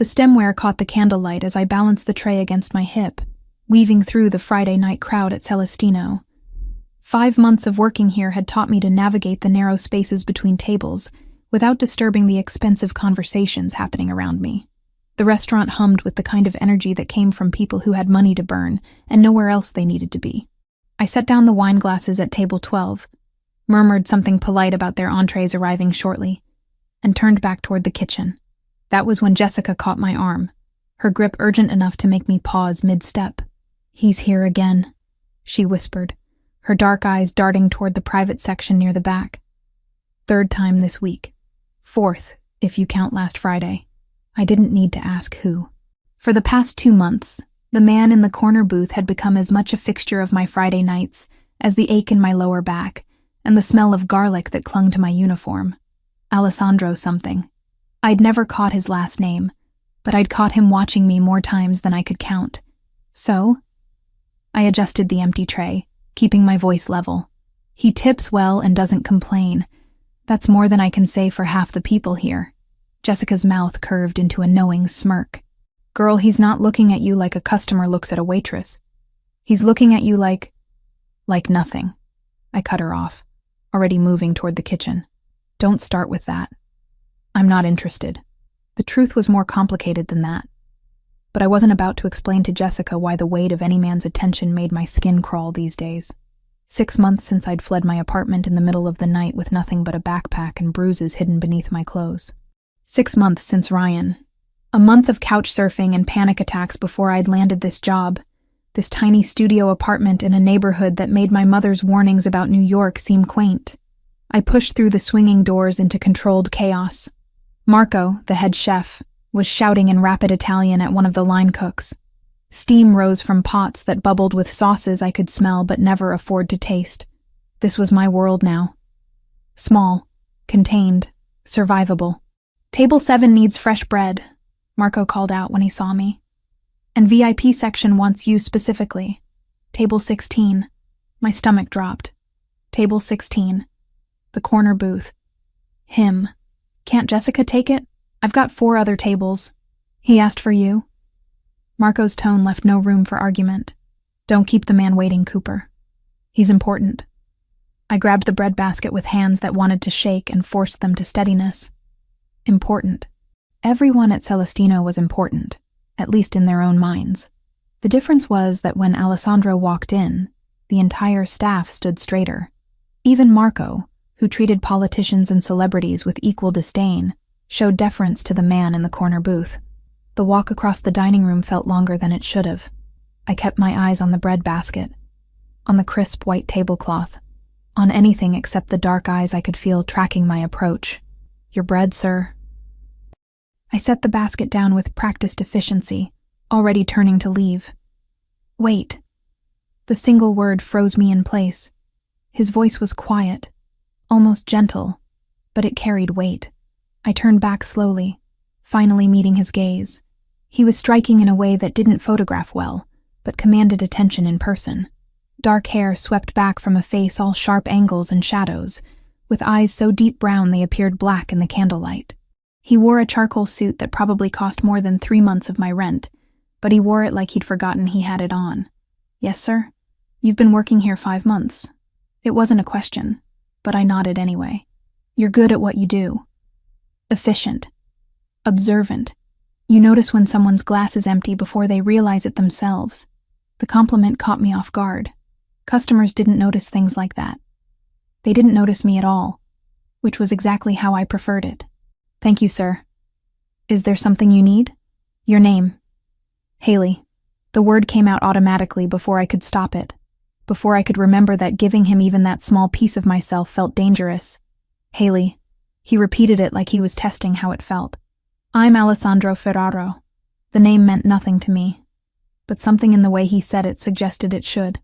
The stemware caught the candlelight as I balanced the tray against my hip, weaving through the Friday night crowd at Celestino. 5 months of working here had taught me to navigate the narrow spaces between tables without disturbing the expensive conversations happening around me. The restaurant hummed with the kind of energy that came from people who had money to burn and nowhere else they needed to be. I set down the wine glasses at table 12, murmured something polite about their entrees arriving shortly, and turned back toward the kitchen. That was when Jessica caught my arm, her grip urgent enough to make me pause mid-step. "He's here again," she whispered, her dark eyes darting toward the private section near the back. "Third time this week. Fourth, if you count last Friday." I didn't need to ask who. For the past 2 months, the man in the corner booth had become as much a fixture of my Friday nights as the ache in my lower back and the smell of garlic that clung to my uniform. Alessandro something. I'd never caught his last name, but I'd caught him watching me more times than I could count. So, I adjusted the empty tray, keeping my voice level. "He tips well and doesn't complain. That's more than I can say for half the people here." Jessica's mouth curved into a knowing smirk. "Girl, he's not looking at you like a customer looks at a waitress. He's looking at you like nothing." I cut her off, already moving toward the kitchen. "Don't start with that. I'm not interested." The truth was more complicated than that. But I wasn't about to explain to Jessica why the weight of any man's attention made my skin crawl these days. 6 months since I'd fled my apartment in the middle of the night with nothing but a backpack and bruises hidden beneath my clothes. 6 months since Ryan. A month of couch surfing and panic attacks before I'd landed this job, this tiny studio apartment in a neighborhood that made my mother's warnings about New York seem quaint. I pushed through the swinging doors into controlled chaos. Marco, the head chef, was shouting in rapid Italian at one of the line cooks. Steam rose from pots that bubbled with sauces I could smell but never afford to taste. This was my world now. Small, contained, survivable. "Table 7 needs fresh bread," Marco called out when he saw me. "And VIP section wants you specifically. Table 16. My stomach dropped. Table 16. The corner booth. Him. "Can't Jessica take it? I've got 4 other tables." "He asked for you." Marco's tone left no room for argument. "Don't keep the man waiting, Cooper. He's important." I grabbed the bread basket with hands that wanted to shake and forced them to steadiness. Important. Everyone at Celestino was important, at least in their own minds. The difference was that when Alessandro walked in, the entire staff stood straighter. Even Marco, who treated politicians and celebrities with equal disdain, showed deference to the man in the corner booth. The walk across the dining room felt longer than it should have. I kept my eyes on the bread basket, on the crisp white tablecloth, on anything except the dark eyes I could feel tracking my approach. "Your bread, sir." I set the basket down with practiced efficiency, already turning to leave. "Wait." The single word froze me in place. His voice was quiet, almost gentle, but it carried weight. I turned back slowly, finally meeting his gaze. He was striking in a way that didn't photograph well, but commanded attention in person. Dark hair swept back from a face all sharp angles and shadows, with eyes so deep brown they appeared black in the candlelight. He wore a charcoal suit that probably cost more than 3 months of my rent, but he wore it like he'd forgotten he had it on. "Yes, sir? You've been working here 5 months." It wasn't a question, but I nodded anyway. "You're good at what you do. Efficient. Observant. You notice when someone's glass is empty before they realize it themselves." The compliment caught me off guard. Customers didn't notice things like that. They didn't notice me at all, which was exactly how I preferred it. "Thank you, sir. Is there something you need?" "Your name." "Haley." The word came out automatically before I could stop it, before I could remember that giving him even that small piece of myself felt dangerous. "Haley." He repeated it like he was testing how it felt. "I'm Alessandro Ferraro." The name meant nothing to me, but something in the way he said it suggested it should.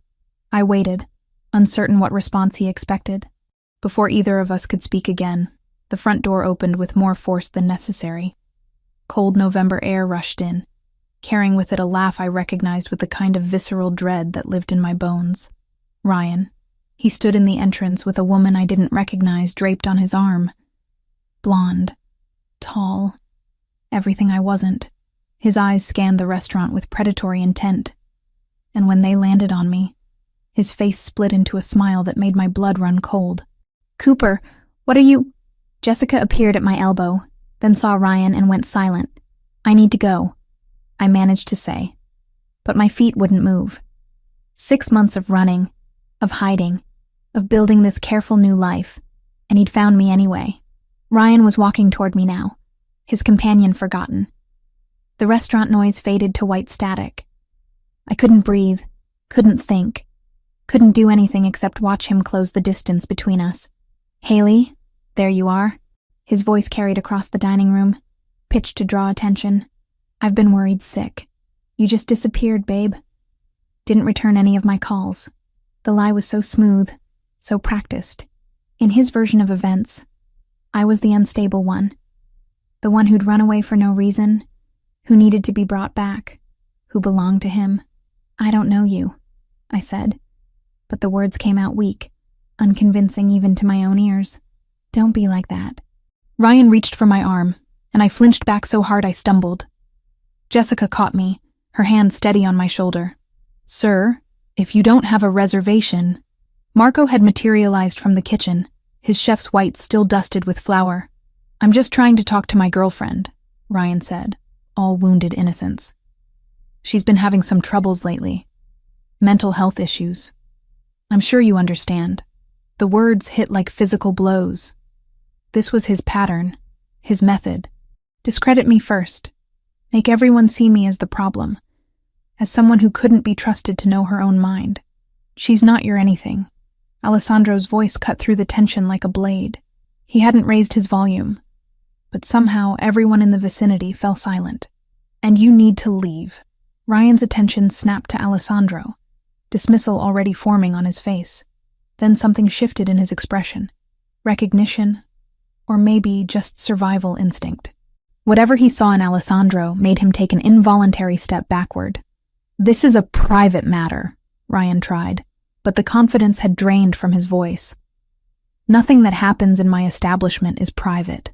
I waited, uncertain what response he expected. Before either of us could speak again, the front door opened with more force than necessary. Cold November air rushed in, carrying with it a laugh I recognized with the kind of visceral dread that lived in my bones. Ryan. He stood in the entrance with a woman I didn't recognize draped on his arm. Blonde. Tall. Everything I wasn't. His eyes scanned the restaurant with predatory intent, and when they landed on me, his face split into a smile that made my blood run cold. "Cooper, what are you—" Jessica appeared at my elbow, then saw Ryan and went silent. "I need to go," I managed to say, but my feet wouldn't move. 6 months of running, of hiding, of building this careful new life, and he'd found me anyway. Ryan was walking toward me now, his companion forgotten. The restaurant noise faded to white static. I couldn't breathe, couldn't think, couldn't do anything except watch him close the distance between us. "Haley, there you are." His voice carried across the dining room, pitched to draw attention. "I've been worried sick. You just disappeared, babe." Didn't return any of my calls. The lie was so smooth, so practiced. In his version of events, I was the unstable one. The one who'd run away for no reason, who needed to be brought back, who belonged to him. "I don't know you," I said, but the words came out weak, unconvincing even to my own ears. "Don't be like that." Ryan reached for my arm, and I flinched back so hard I stumbled. Jessica caught me, her hand steady on my shoulder. "Sir, if you don't have a reservation—" Marco had materialized from the kitchen, his chef's whites still dusted with flour. "I'm just trying to talk to my girlfriend," Ryan said, all wounded innocence. "She's been having some troubles lately. Mental health issues. I'm sure you understand." The words hit like physical blows. This was his pattern, his method. Discredit me first. Make everyone see me as the problem, as someone who couldn't be trusted to know her own mind. "She's not your anything." Alessandro's voice cut through the tension like a blade. He hadn't raised his volume, but somehow everyone in the vicinity fell silent. "And you need to leave." Ryan's attention snapped to Alessandro, dismissal already forming on his face. Then something shifted in his expression. Recognition, or maybe just survival instinct. Whatever he saw in Alessandro made him take an involuntary step backward. "This is a private matter," Ryan tried, but the confidence had drained from his voice. "Nothing that happens in my establishment is private."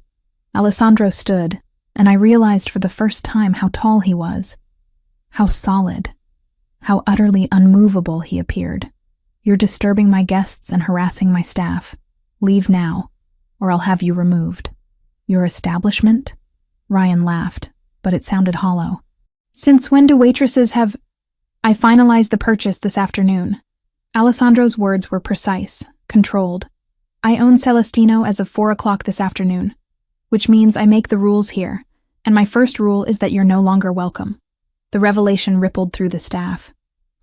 Alessandro stood, and I realized for the first time how tall he was, how solid, how utterly unmovable he appeared. "You're disturbing my guests and harassing my staff. Leave now, or I'll have you removed." "Your establishment?" Ryan laughed, but it sounded hollow. "Since when do waitresses have—" "I finalized the purchase this afternoon." Alessandro's words were precise, controlled. "I own Celestino as of 4 o'clock this afternoon, which means I make the rules here, and my first rule is that you're no longer welcome." The revelation rippled through the staff.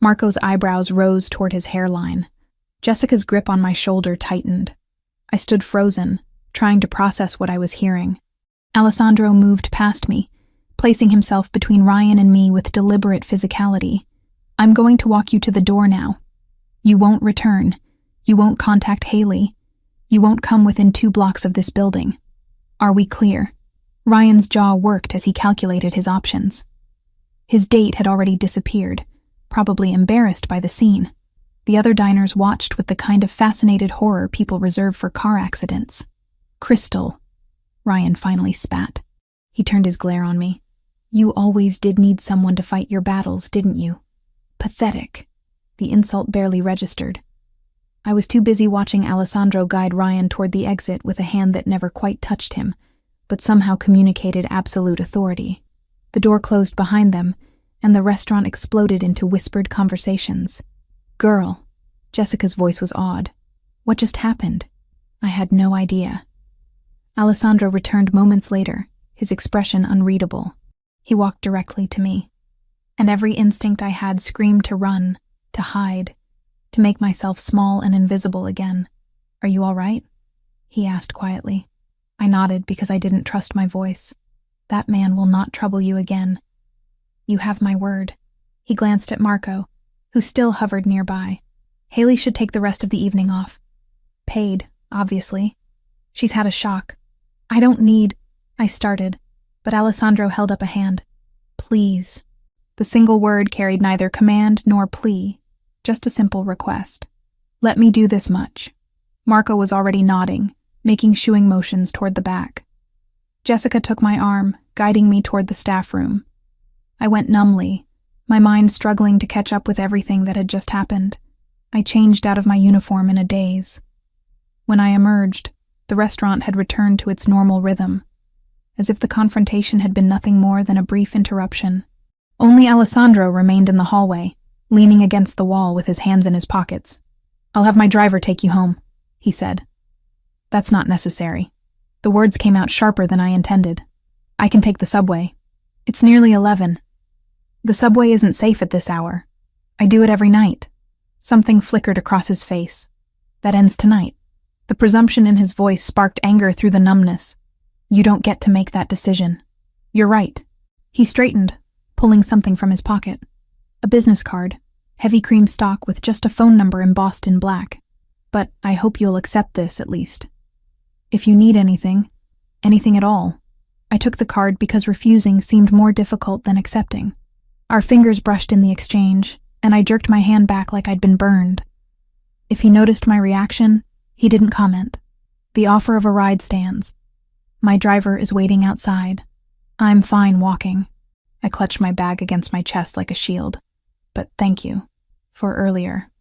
Marco's eyebrows rose toward his hairline. Jessica's grip on my shoulder tightened. I stood frozen, trying to process what I was hearing. Alessandro moved past me, placing himself between Ryan and me with deliberate physicality. "I'm going to walk you to the door now. You won't return. You won't contact Haley. You won't come within 2 blocks of this building. Are we clear?" Ryan's jaw worked as he calculated his options. His date had already disappeared, probably embarrassed by the scene. The other diners watched with the kind of fascinated horror people reserve for car accidents. "Crystal," Ryan finally spat. He turned his glare on me. "You always did need someone to fight your battles, didn't you?" Pathetic. The insult barely registered. I was too busy watching Alessandro guide Ryan toward the exit with a hand that never quite touched him, but somehow communicated absolute authority. The door closed behind them, and the restaurant exploded into whispered conversations. "Girl," Jessica's voice was awed. "What just happened?" I had no idea. Alessandro returned moments later, his expression unreadable. He walked directly to me, and every instinct I had screamed to run, to hide, to make myself small and invisible again. "Are you all right?" he asked quietly. I nodded because I didn't trust my voice. "That man will not trouble you again. You have my word." He glanced at Marco, who still hovered nearby. "Haley should take the rest of the evening off. Paid, obviously. She's had a shock." "I don't need—" I started, but Alessandro held up a hand. "Please." The single word carried neither command nor plea, just a simple request. "Let me do this much." Marco was already nodding, making shooing motions toward the back. Jessica took my arm, guiding me toward the staff room. I went numbly, my mind struggling to catch up with everything that had just happened. I changed out of my uniform in a daze. When I emerged, the restaurant had returned to its normal rhythm, as if the confrontation had been nothing more than a brief interruption. Only Alessandro remained in the hallway, leaning against the wall with his hands in his pockets. "I'll have my driver take you home," he said. "That's not necessary." The words came out sharper than I intended. "I can take the subway. It's nearly 11. The subway isn't safe at this hour. I do it every night." Something flickered across his face. "That ends tonight." The presumption in his voice sparked anger through the numbness. "You don't get to make that decision." "You're right." He straightened, pulling something from his pocket. A business card, heavy cream stock with just a phone number embossed in black. "But I hope you'll accept this, at least. If you need anything at all." I took the card because refusing seemed more difficult than accepting. Our fingers brushed in the exchange, and I jerked my hand back like I'd been burned. If he noticed my reaction, he didn't comment. "The offer of a ride stands. My driver is waiting outside. I'm fine walking." I clutched my bag against my chest like a shield. "But thank you for earlier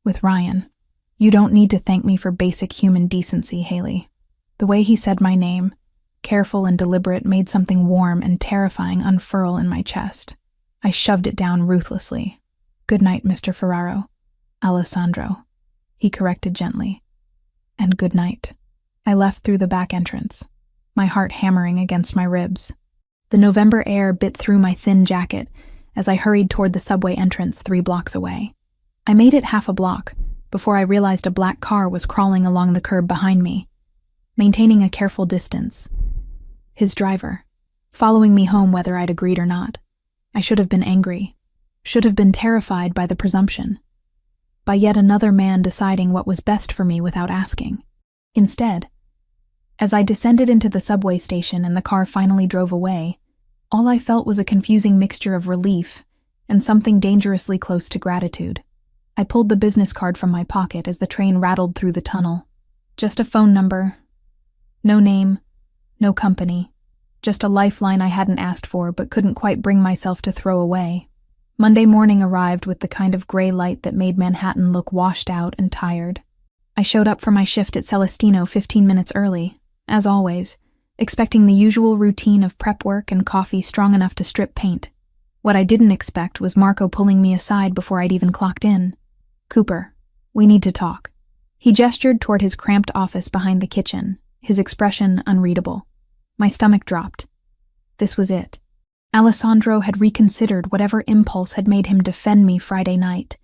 with Ryan. You don't need to thank me for basic human decency, Haley." The way he said my name, careful and deliberate, made something warm and terrifying unfurl in my chest. I shoved it down ruthlessly. "Good night, Mr. Ferraro." "Alessandro," he corrected gently. "And good night." I left through the back entrance, my heart hammering against my ribs. The November air bit through my thin jacket as I hurried toward the subway entrance 3 blocks away. I made it half a block before I realized a black car was crawling along the curb behind me, maintaining a careful distance. His driver, following me home whether I'd agreed or not. I should have been angry, should have been terrified by the presumption, by yet another man deciding what was best for me without asking. Instead, as I descended into the subway station and the car finally drove away, all I felt was a confusing mixture of relief and something dangerously close to gratitude. I pulled the business card from my pocket as the train rattled through the tunnel. Just a phone number. No name, no company. Just a lifeline I hadn't asked for but couldn't quite bring myself to throw away. Monday morning arrived with the kind of gray light that made Manhattan look washed out and tired. I showed up for my shift at Celestino 15 minutes early, as always, expecting the usual routine of prep work and coffee strong enough to strip paint. What I didn't expect was Marco pulling me aside before I'd even clocked in. "Cooper, we need to talk." He gestured toward his cramped office behind the kitchen, his expression unreadable. My stomach dropped. This was it. Alessandro had reconsidered whatever impulse had made him defend me Friday night,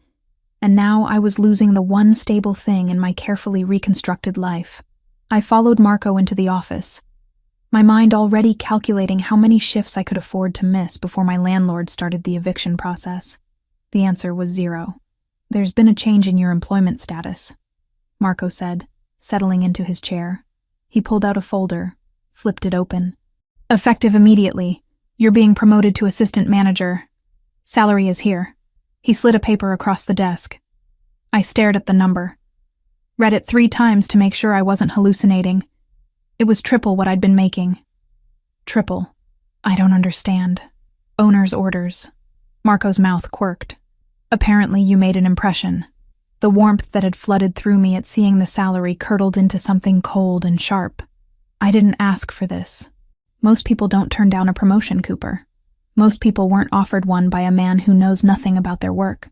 and now I was losing the one stable thing in my carefully reconstructed life. I followed Marco into the office, my mind already calculating how many shifts I could afford to miss before my landlord started the eviction process. The answer was 0. "There's been a change in your employment status," Marco said, settling into his chair. He pulled out a folder, flipped it open. "Effective immediately. You're being promoted to assistant manager. Salary is here." He slid a paper across the desk. I stared at the number. Read it 3 times to make sure I wasn't hallucinating. It was triple what I'd been making. Triple. I don't understand. Owner's orders. Marco's mouth quirked. "Apparently you made an impression." The warmth that had flooded through me at seeing the salary curdled into something cold and sharp. "I didn't ask for this. Most people don't turn down a promotion, Cooper. Most people weren't offered one by a man who knows nothing about their work."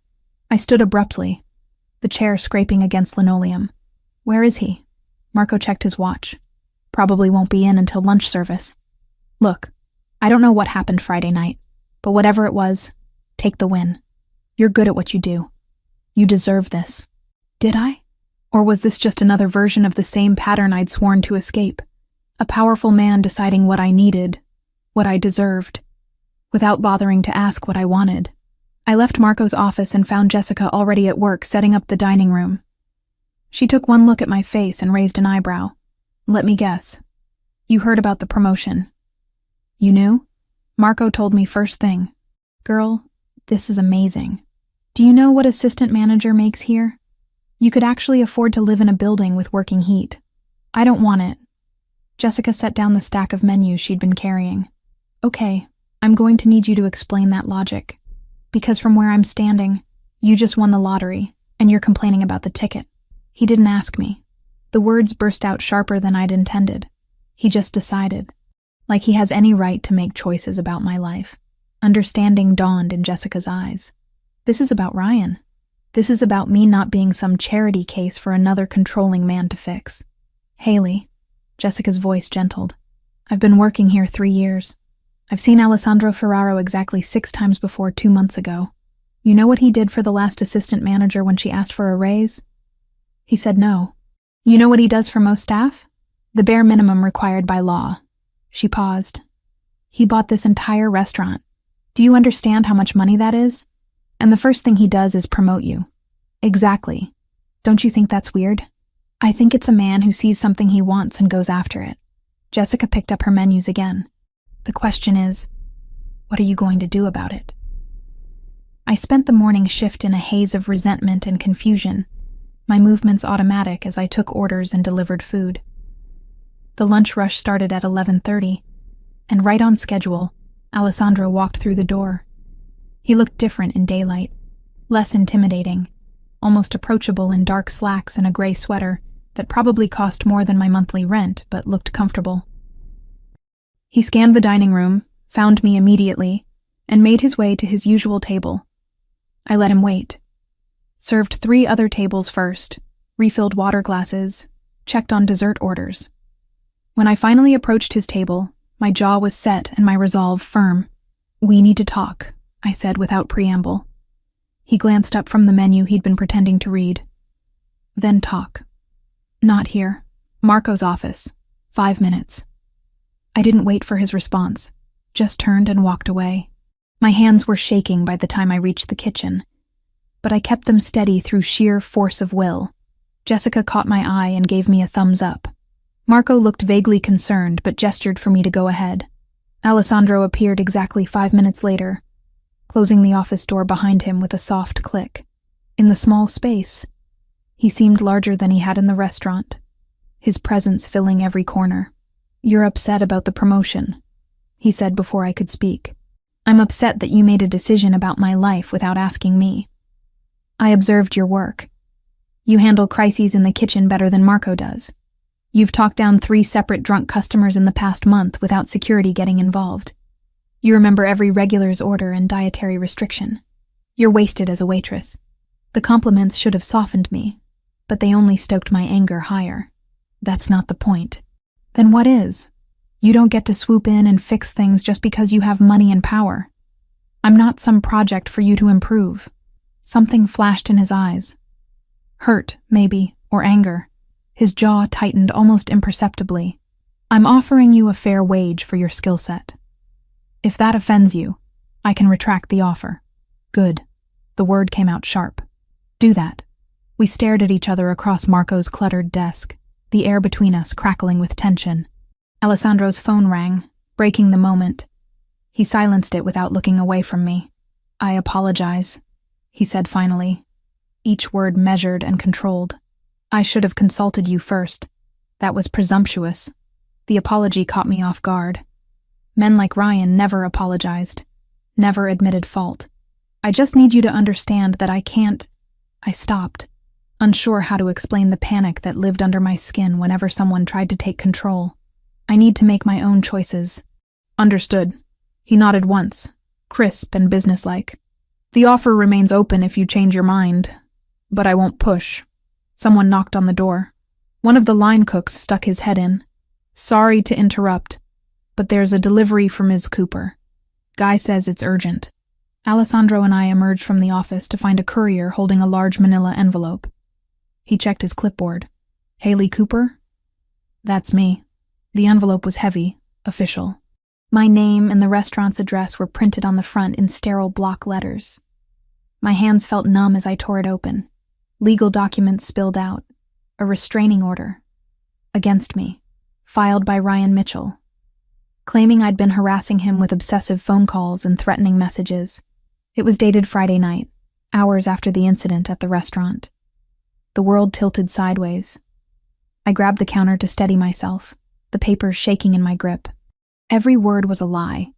I stood abruptly, the chair scraping against linoleum. "Where is he?" Marco checked his watch. "Probably won't be in until lunch service." "Look, I don't know what happened Friday night, but whatever it was, take the win. You're good at what you do. You deserve this." Did I? Or was this just another version of the same pattern I'd sworn to escape? A powerful man deciding what I needed, what I deserved, without bothering to ask what I wanted. I left Marco's office and found Jessica already at work setting up the dining room. She took one look at my face and raised an eyebrow. "Let me guess. You heard about the promotion." "You knew?" Marco told me first thing. "Girl, this is amazing. Do you know what assistant manager makes here? You could actually afford to live in a building with working heat. I don't want it." Jessica set down the stack of menus she'd been carrying. "Okay, I'm going to need you to explain that logic. Because from where I'm standing, you just won the lottery, and you're complaining about the ticket. He didn't ask me. The words burst out sharper than I'd intended. He just decided. Like he has any right to make choices about my life. Understanding dawned in Jessica's eyes. This is about Ryan. This is about me not being some charity case for another controlling man to fix. Haley, Jessica's voice gentled. I've been working here 3 years. I've seen Alessandro Ferraro exactly 6 times before 2 months ago. You know what he did for the last assistant manager when she asked for a raise? He said no. You know what he does for most staff? The bare minimum required by law. She paused. He bought this entire restaurant. Do you understand how much money that is? And the first thing he does is promote you. Exactly. Don't you think that's weird? I think it's a man who sees something he wants and goes after it. Jessica picked up her menus again. The question is, what are you going to do about it? I spent the morning shift in a haze of resentment and confusion, my movements automatic as I took orders and delivered food. The lunch rush started at 11:30, and right on schedule, Alessandro walked through the door. He looked different in daylight, less intimidating, almost approachable in dark slacks and a gray sweater that probably cost more than my monthly rent but looked comfortable. He scanned the dining room, found me immediately, and made his way to his usual table. I let him wait. Served 3 other tables first, refilled water glasses, checked on dessert orders. When I finally approached his table, my jaw was set and my resolve firm. We need to talk, I said without preamble. He glanced up from the menu he'd been pretending to read. Then talk. Not here. Marco's office. 5 minutes. I didn't wait for his response, just turned and walked away. My hands were shaking by the time I reached the kitchen, but I kept them steady through sheer force of will. Jessica caught my eye and gave me a thumbs up. Marco looked vaguely concerned but gestured for me to go ahead. Alessandro appeared exactly 5 minutes later, closing the office door behind him with a soft click. In the small space, he seemed larger than he had in the restaurant, his presence filling every corner. You're upset about the promotion, he said before I could speak. I'm upset that you made a decision about my life without asking me. I observed your work. You handle crises in the kitchen better than Marco does. You've talked down 3 separate drunk customers in the past month without security getting involved. You remember every regular's order and dietary restriction. You're wasted as a waitress. The compliments should have softened me, but they only stoked my anger higher. That's not the point. Then what is? You don't get to swoop in and fix things just because you have money and power. I'm not some project for you to improve. Something flashed in his eyes. Hurt, maybe, or anger. His jaw tightened almost imperceptibly. I'm offering you a fair wage for your skill set. If that offends you, I can retract the offer. Good. The word came out sharp. Do that. We stared at each other across Marco's cluttered desk, the air between us crackling with tension. Alessandro's phone rang, breaking the moment. He silenced it without looking away from me. I apologize, he said finally, each word measured and controlled. I should have consulted you first. That was presumptuous. The apology caught me off guard. Men like Ryan never apologized, never admitted fault. I just need you to understand that I can't. I stopped, unsure how to explain the panic that lived under my skin whenever someone tried to take control. I need to make my own choices. Understood. He nodded once, crisp and businesslike. The offer remains open if you change your mind, but I won't push. Someone knocked on the door. One of the line cooks stuck his head in. Sorry to interrupt, but there's a delivery for Ms. Cooper. Guy says it's urgent. Alessandro and I emerged from the office to find a courier holding a large manila envelope. He checked his clipboard. Haley Cooper? That's me. The envelope was heavy, official. My name and the restaurant's address were printed on the front in sterile block letters. My hands felt numb as I tore it open. Legal documents spilled out. A restraining order. Against me. Filed by Ryan Mitchell. Claiming I'd been harassing him with obsessive phone calls and threatening messages. It was dated Friday night, hours after the incident at the restaurant. The world tilted sideways. I grabbed the counter to steady myself, the papers shaking in my grip. Every word was a lie.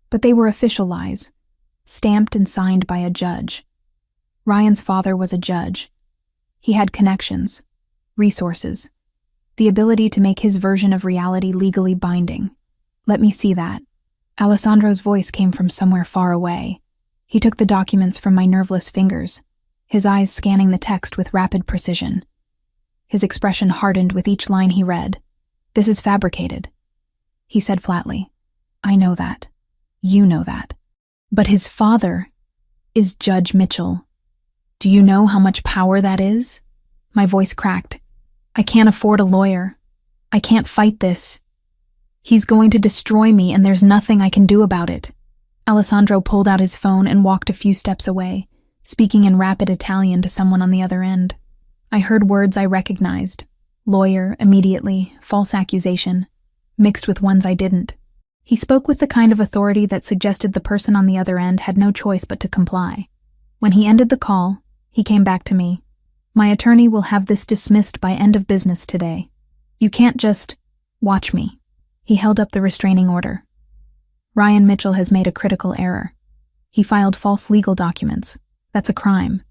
But they were official lies, stamped and signed by a judge. Ryan's father was a judge. He had connections, resources, the ability to make his version of reality legally binding. Let me see that. Alessandro's voice came from somewhere far away. He took the documents from my nerveless fingers, his eyes scanning the text with rapid precision. His expression hardened with each line he read. "This is fabricated," he said flatly. "I know that. You know that. But his father is Judge Mitchell. Do you know how much power that is?" My voice cracked. "I can't afford a lawyer. I can't fight this. He's going to destroy me, and there's nothing I can do about it." Alessandro pulled out his phone and walked a few steps away, speaking in rapid Italian to someone on the other end. I heard words I recognized. Lawyer, immediately, false accusation, mixed with ones I didn't. He spoke with the kind of authority that suggested the person on the other end had no choice but to comply. When he ended the call, he came back to me. "My attorney will have this dismissed by end of business today. You can't just watch me." He held up the restraining order. "Ryan Mitchell has made a critical error. He filed false legal documents. That's a crime,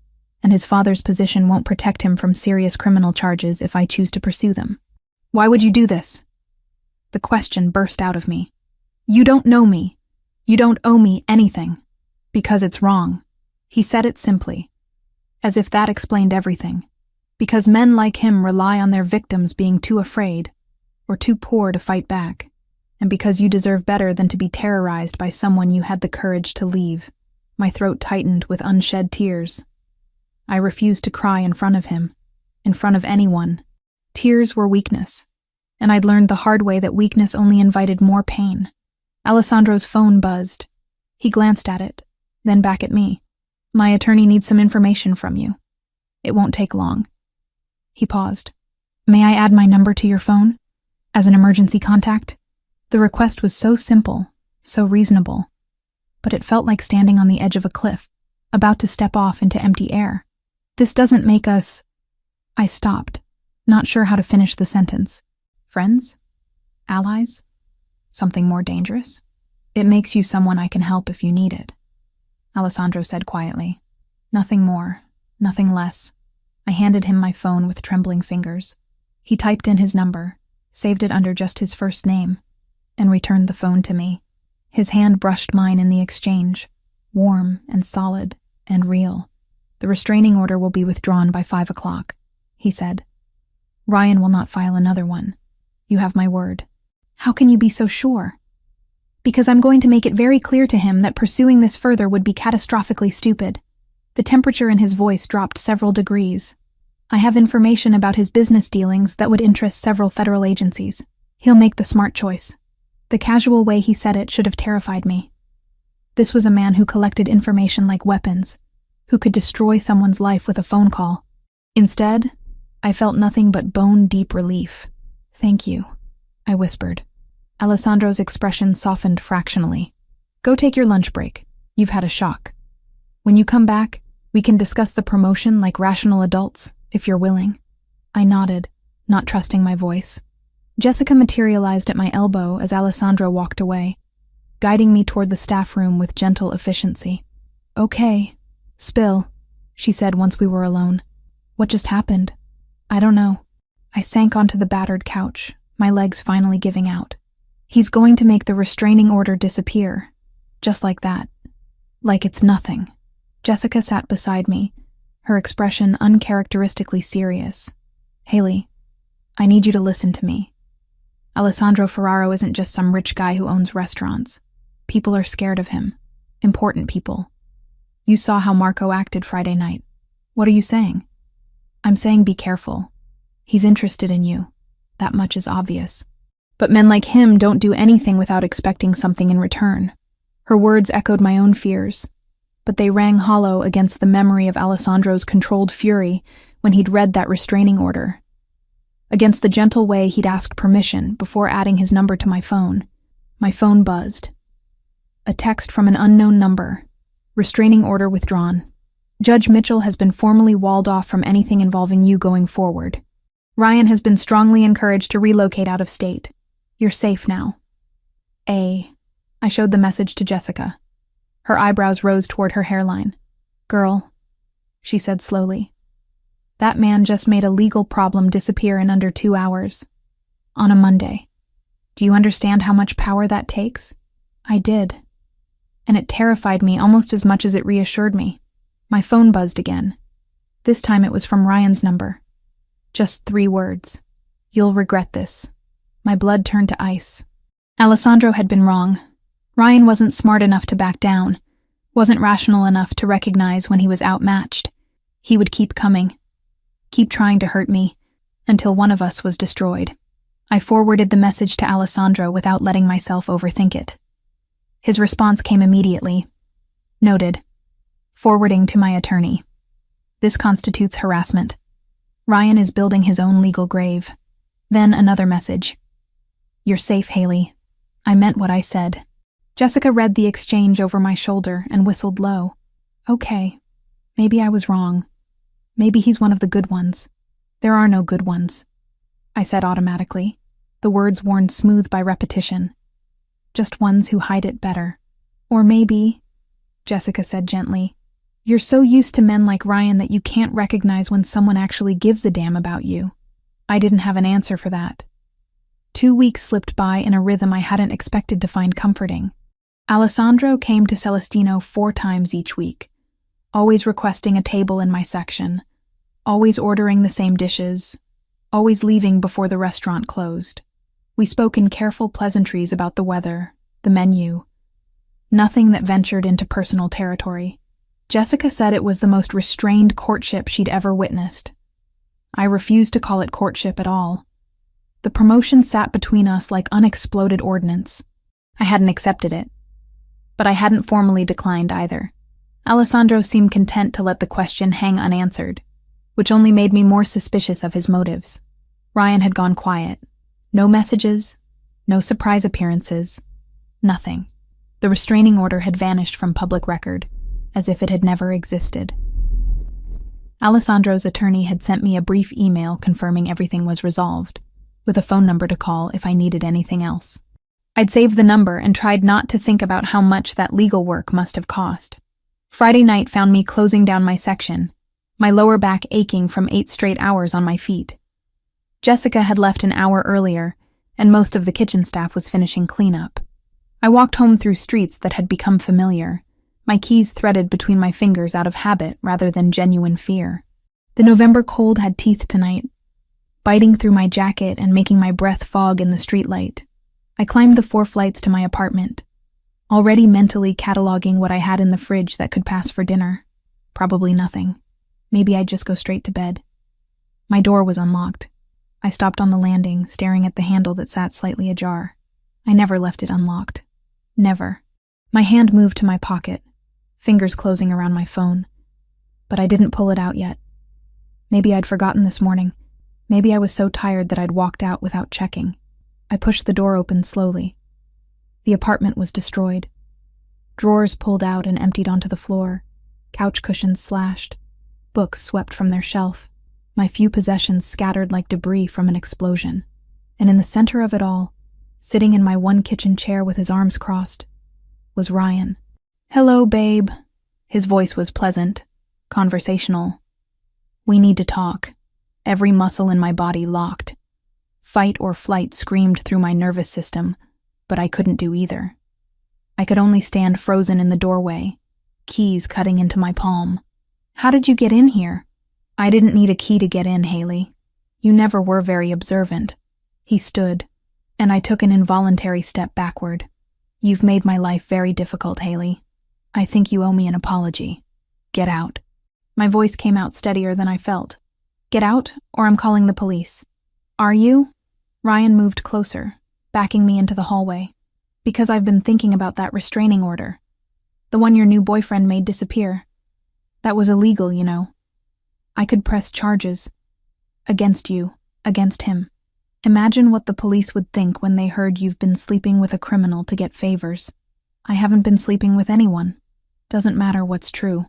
and his father's position won't protect him from serious criminal charges if I choose to pursue them." "Why would you do this?" The question burst out of me. "You don't know me. You don't owe me anything. Because it's wrong." He said it simply, as if that explained everything. Because men like him rely on their victims being too afraid or too poor to fight back, and because you deserve better than to be terrorized by someone you had the courage to leave. My throat tightened with unshed tears. I refused to cry in front of him, in front of anyone. Tears were weakness, and I'd learned the hard way that weakness only invited more pain. Alessandro's phone buzzed. He glanced at it, then back at me. "My attorney needs some information from you. It won't take long." He paused. "May I add my number to your phone? As an emergency contact?" The request was so simple, so reasonable, but it felt like standing on the edge of a cliff, about to step off into empty air. "This doesn't make us—" I stopped, not sure how to finish the sentence. "Friends? Allies? Something more dangerous?" "It makes you someone I can help if you need it," Alessandro said quietly. "Nothing more, nothing less." I handed him my phone with trembling fingers. He typed in his number, saved it under just his first name, and returned the phone to me. His hand brushed mine in the exchange, warm and solid and real. "The restraining order will be withdrawn by 5 o'clock, he said. "Ryan will not file another one. You have my word." "How can you be so sure?" "Because I'm going to make it very clear to him that pursuing this further would be catastrophically stupid." The temperature in his voice dropped several degrees. "I have information about his business dealings that would interest several federal agencies. He'll make the smart choice." The casual way he said it should have terrified me. This was a man who collected information like weapons, who could destroy someone's life with a phone call. Instead, I felt nothing but bone-deep relief. "Thank you," I whispered. Alessandro's expression softened fractionally. "Go take your lunch break. You've had a shock. When you come back, we can discuss the promotion like rational adults, if you're willing." I nodded, not trusting my voice. Jessica materialized at my elbow as Alessandro walked away, guiding me toward the staff room with gentle efficiency. "Okay, spill," she said once we were alone. "What just happened?" "I don't know." I sank onto the battered couch, my legs finally giving out. "He's going to make the restraining order disappear. Just like that. Like it's nothing." Jessica sat beside me, her expression uncharacteristically serious. "Haley, I need you to listen to me. Alessandro Ferraro isn't just some rich guy who owns restaurants. People are scared of him. Important people. You saw how Marco acted Friday night. What are you saying?" "I'm saying be careful. He's interested in you. That much is obvious. But men like him don't do anything without expecting something in return." Her words echoed my own fears, but they rang hollow against the memory of Alessandro's controlled fury when he'd read that restraining order, against the gentle way he'd asked permission before adding his number to my phone. My phone buzzed. A text from an unknown number. "Restraining order withdrawn. Judge Mitchell has been formally walled off from anything involving you going forward. Ryan has been strongly encouraged to relocate out of state. You're safe now. I I showed the message to Jessica. Her eyebrows rose toward her hairline. "Girl," she said slowly, "that man just made a legal problem disappear in under 2 hours. On a Monday. Do you understand how much power that takes?" I did. And it terrified me almost as much as it reassured me. My phone buzzed again. This time it was from Ryan's number. Just 3 words. "You'll regret this." My blood turned to ice. Alessandro had been wrong. Ryan wasn't smart enough to back down, wasn't rational enough to recognize when he was outmatched. He would keep coming, keep trying to hurt me, until one of us was destroyed. I forwarded the message to Alessandro without letting myself overthink it. His response came immediately. Noted. Forwarding to my attorney. This constitutes harassment. Ryan is building his own legal grave. Then another message. "You're safe, Haley. I meant what I said." Jessica read the exchange over my shoulder and whistled low. Okay. Maybe I was wrong. Maybe he's one of the good ones. There are no good ones, I said automatically, the words worn smooth by repetition. Just ones who hide it better. Or maybe, Jessica said gently, you're so used to men like Ryan that you can't recognize when someone actually gives a damn about you. I didn't have an answer for that. 2 weeks slipped by in a rhythm I hadn't expected to find comforting. Alessandro came to Celestino 4 times each week, always requesting a table in my section, always ordering the same dishes, always leaving before the restaurant closed. We spoke in careful pleasantries about the weather, the menu, nothing that ventured into personal territory. Jessica said it was the most restrained courtship she'd ever witnessed. I refused to call it courtship at all. The promotion sat between us like unexploded ordnance. I hadn't accepted it. But I hadn't formally declined either. Alessandro seemed content to let the question hang unanswered, which only made me more suspicious of his motives. Ryan had gone quiet. No messages, no surprise appearances, nothing. The restraining order had vanished from public record, as if it had never existed. Alessandro's attorney had sent me a brief email confirming everything was resolved, with a phone number to call if I needed anything else. I'd saved the number and tried not to think about how much that legal work must have cost. Friday night found me closing down my section, my lower back aching from 8 straight hours on my feet. Jessica had left an hour earlier, and most of the kitchen staff was finishing cleanup. I walked home through streets that had become familiar, my keys threaded between my fingers out of habit rather than genuine fear. The November cold had teeth tonight, biting through my jacket and making my breath fog in the streetlight. I climbed the 4 flights to my apartment, already mentally cataloging what I had in the fridge that could pass for dinner. Probably nothing. Maybe I'd just go straight to bed. My door was unlocked. I stopped on the landing, staring at the handle that sat slightly ajar. I never left it unlocked. Never. My hand moved to my pocket, fingers closing around my phone. But I didn't pull it out yet. Maybe I'd forgotten this morning. Maybe I was so tired that I'd walked out without checking. I pushed the door open slowly. The apartment was destroyed. Drawers pulled out and emptied onto the floor, couch cushions slashed, books swept from their shelf, my few possessions scattered like debris from an explosion. And in the center of it all, sitting in my one kitchen chair with his arms crossed, was Ryan. "Hello, babe." His voice was pleasant, conversational. "We need to talk." Every muscle in my body locked. Fight or flight screamed through my nervous system, but I couldn't do either. I could only stand frozen in the doorway, keys cutting into my palm. "How did you get in here?" "I didn't need a key to get in, Haley. You never were very observant." He stood, and I took an involuntary step backward. "You've made my life very difficult, Haley. I think you owe me an apology. Get out." My voice came out steadier than I felt. "Get out, or I'm calling the police." "Are you?" Ryan moved closer, backing me into the hallway. "Because I've been thinking about that restraining order. The one your new boyfriend made disappear. That was illegal, you know. I could press charges. Against you, against him. Imagine what the police would think when they heard you've been sleeping with a criminal to get favors. I haven't been sleeping with anyone. Doesn't matter what's true.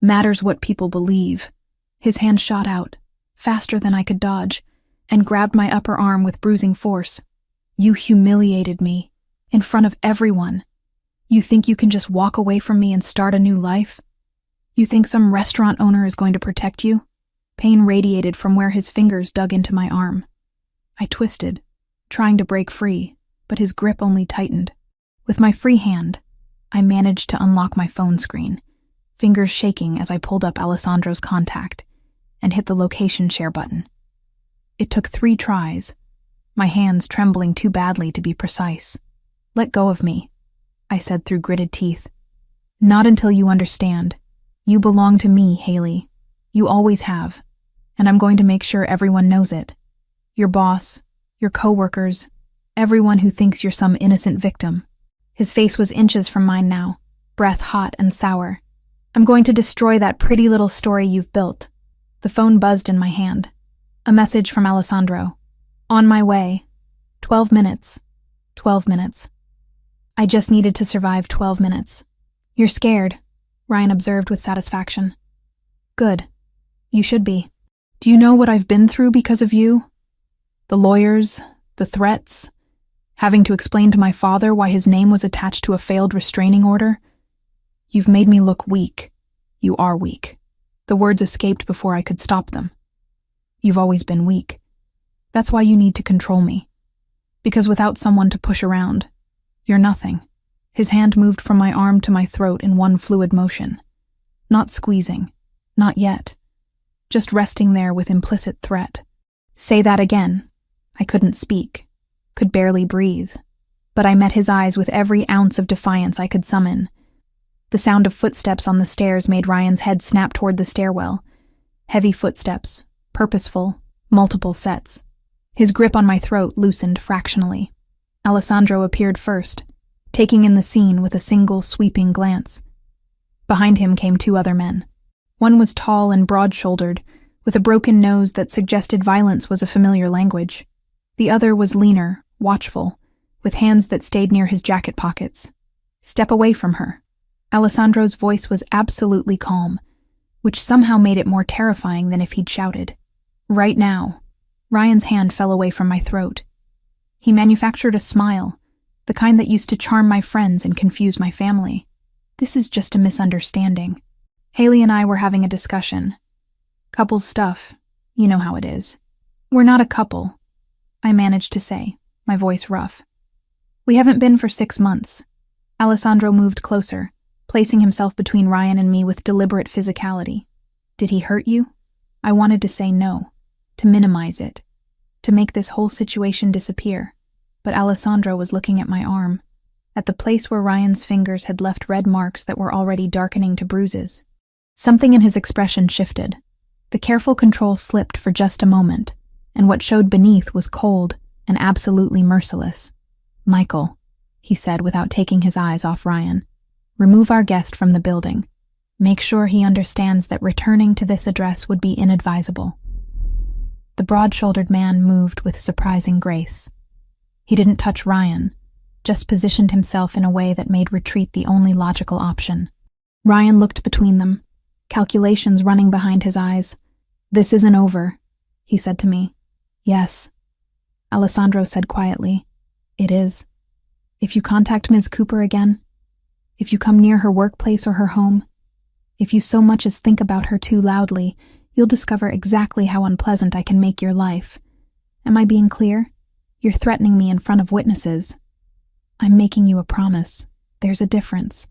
Matters what people believe." His hand shot out, faster than I could dodge, and grabbed my upper arm with bruising force. "You humiliated me, in front of everyone. You think you can just walk away from me and start a new life? You think some restaurant owner is going to protect you? Pain radiated from where his fingers dug into my arm. I twisted, trying to break free, but his grip only tightened. With my free hand, I managed to unlock my phone screen, fingers shaking as I pulled up Alessandro's contact and hit the location share button. It took 3 tries, my hands trembling too badly to be precise. "Let go of me," I said through gritted teeth. "Not until you understand. You belong to me, Haley. You always have, and I'm going to make sure everyone knows it. Your boss, your coworkers, everyone who thinks you're some innocent victim." His face was inches from mine now, breath hot and sour. "I'm going to destroy that pretty little story you've built." The phone buzzed in my hand. A message from Alessandro. "On my way. 12 minutes. 12 minutes. I just needed to survive 12 minutes. "You're scared," Ryan observed with satisfaction. "Good. You should be. Do you know what I've been through because of you? The lawyers, the threats, having to explain to my father why his name was attached to a failed restraining order. You've made me look weak. You are weak." The words escaped before I could stop them. "You've always been weak. That's why you need to control me. Because without someone to push around, you're nothing." His hand moved from my arm to my throat in one fluid motion. Not squeezing. Not yet. Just resting there with implicit threat. "Say that again." I couldn't speak. Could barely breathe. But I met his eyes with every ounce of defiance I could summon. The sound of footsteps on the stairs made Ryan's head snap toward the stairwell. Heavy footsteps, purposeful, multiple sets. His grip on my throat loosened fractionally. Alessandro appeared first, taking in the scene with a single sweeping glance. Behind him came 2 other men. One was tall and broad-shouldered, with a broken nose that suggested violence was a familiar language. The other was leaner, watchful, with hands that stayed near his jacket pockets. "Step away from her." Alessandro's voice was absolutely calm, which somehow made it more terrifying than if he'd shouted. "Right now." Ryan's hand fell away from my throat. He manufactured a smile, the kind that used to charm my friends and confuse my family. "This is just a misunderstanding. Haley and I were having a discussion. Couples stuff, you know how it is. We're not a couple," I managed to say, my voice rough. "We haven't been for 6 months." Alessandro moved closer, placing himself between Ryan and me with deliberate physicality. "Did he hurt you?" I wanted to say no, to minimize it, to make this whole situation disappear, but Alessandro was looking at my arm, at the place where Ryan's fingers had left red marks that were already darkening to bruises. Something in his expression shifted. The careful control slipped for just a moment, and what showed beneath was cold and absolutely merciless. "Michael," he said without taking his eyes off Ryan, "remove our guest from the building. Make sure he understands that returning to this address would be inadvisable." The broad-shouldered man moved with surprising grace. He didn't touch Ryan, just positioned himself in a way that made retreat the only logical option. Ryan looked between them, calculations running behind his eyes. "This isn't over," he said to me. "Yes," Alessandro said quietly. "It is. If you contact Ms. Cooper again, if you come near her workplace or her home, if you so much as think about her too loudly, you'll discover exactly how unpleasant I can make your life. Am I being clear? You're threatening me in front of witnesses. I'm making you a promise. There's a difference."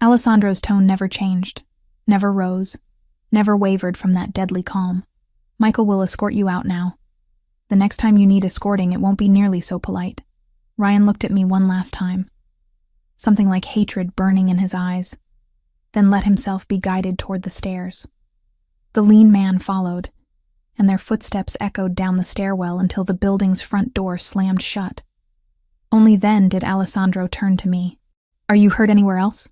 Alessandro's tone never changed, never rose, never wavered from that deadly calm. "Michael will escort you out now. The next time you need escorting, it won't be nearly so polite." Ryan looked at me one last time, something like hatred burning in his eyes, then let himself be guided toward the stairs. The lean man followed, and their footsteps echoed down the stairwell until the building's front door slammed shut. Only then did Alessandro turn to me. "Are you hurt anywhere else?"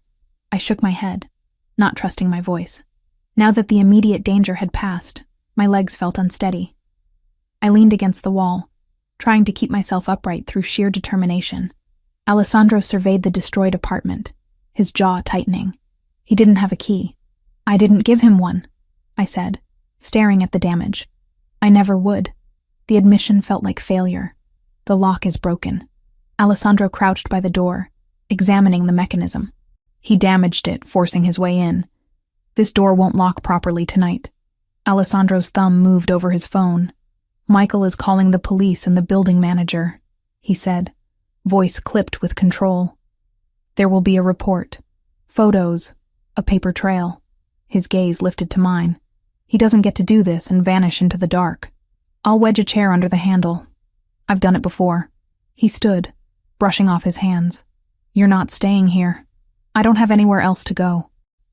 I shook my head, not trusting my voice. Now that the immediate danger had passed, my legs felt unsteady. I leaned against the wall, trying to keep myself upright through sheer determination. Alessandro surveyed the destroyed apartment, his jaw tightening. He didn't have a key. "I didn't give him one," I said, staring at the damage. "I never would." The admission felt like failure. "The lock is broken." Alessandro crouched by the door, examining the mechanism. He damaged it, forcing his way in. This door won't lock properly tonight. Alessandro's thumb moved over his phone. Michael is calling the police and the building manager, he said, voice clipped with control. There will be a report. Photos. A paper trail. His gaze lifted to mine. He doesn't get to do this and vanish into the dark. I'll wedge a chair under the handle. I've done it before. He stood, brushing off his hands. You're not staying here. I don't have anywhere else to go.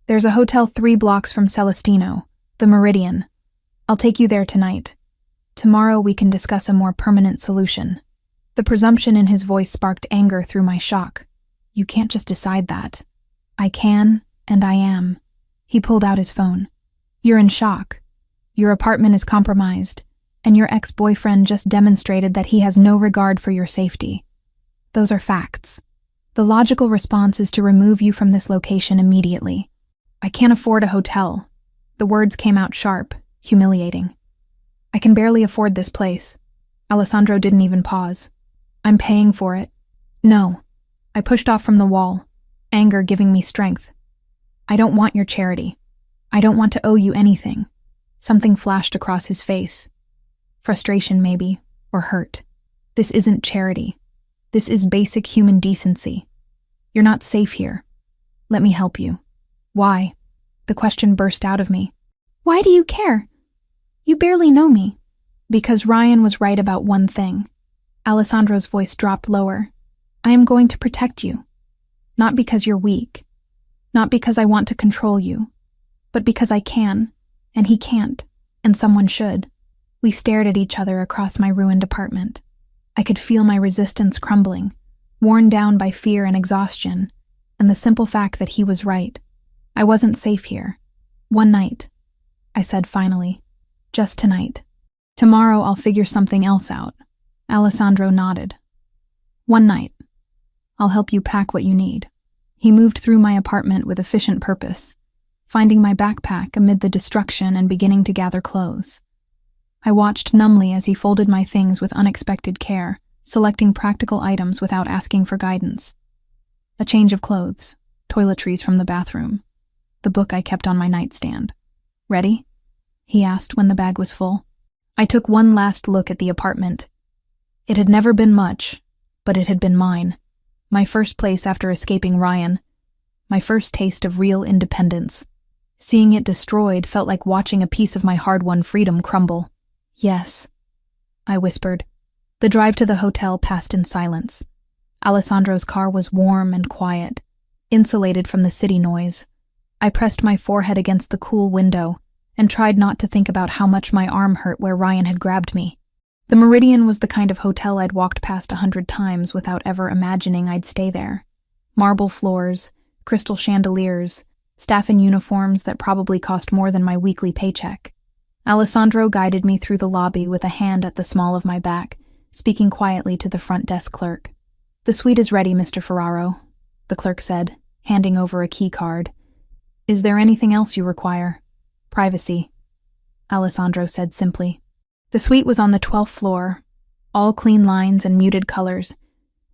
There's a hotel 3 blocks from Celestino, the Meridian. I'll take you there tonight. Tomorrow we can discuss a more permanent solution. The presumption in his voice sparked anger through my shock. You can't just decide that. I can, and I am. He pulled out his phone. You're in shock. Your apartment is compromised, and your ex-boyfriend just demonstrated that he has no regard for your safety. Those are facts. The logical response is to remove you from this location immediately. I can't afford a hotel. The words came out sharp, humiliating. I can barely afford this place. Alessandro didn't even pause. I'm paying for it. No. I pushed off from the wall, anger giving me strength. I don't want your charity. I don't want to owe you anything. Something flashed across his face. Frustration, maybe, or hurt. This isn't charity. This is basic human decency. You're not safe here. Let me help you. Why? The question burst out of me. Why do you care? You barely know me. Because Ryan was right about one thing. Alessandro's voice dropped lower. I am going to protect you. Not because you're weak. Not because I want to control you. But because I can, and he can't, and someone should. We stared at each other across my ruined apartment. I could feel my resistance crumbling, worn down by fear and exhaustion, and the simple fact that he was right. I wasn't safe here. One night, I said finally. Just tonight. Tomorrow I'll figure something else out. Alessandro nodded. One night. I'll help you pack what you need. He moved through my apartment with efficient purpose, finding my backpack amid the destruction and beginning to gather clothes. I watched numbly as he folded my things with unexpected care, selecting practical items without asking for guidance. A change of clothes, toiletries from the bathroom, the book I kept on my nightstand. Ready? He asked when the bag was full. I took one last look at the apartment. It had never been much, but it had been mine. My first place after escaping Ryan. My first taste of real independence. Seeing it destroyed felt like watching a piece of my hard-won freedom crumble. Yes, I whispered. The drive to the hotel passed in silence. Alessandro's car was warm and quiet, insulated from the city noise. I pressed my forehead against the cool window and tried not to think about how much my arm hurt where Ryan had grabbed me. The Meridian was the kind of hotel I'd walked past 100 times without ever imagining I'd stay there. Marble floors, crystal chandeliers, staff in uniforms that probably cost more than my weekly paycheck. Alessandro guided me through the lobby with a hand at the small of my back, speaking quietly to the front desk clerk. The suite is ready, Mr. Ferraro, the clerk said, handing over a key card. Is there anything else you require? Privacy, Alessandro said simply. The suite was on the 12th floor, all clean lines and muted colors,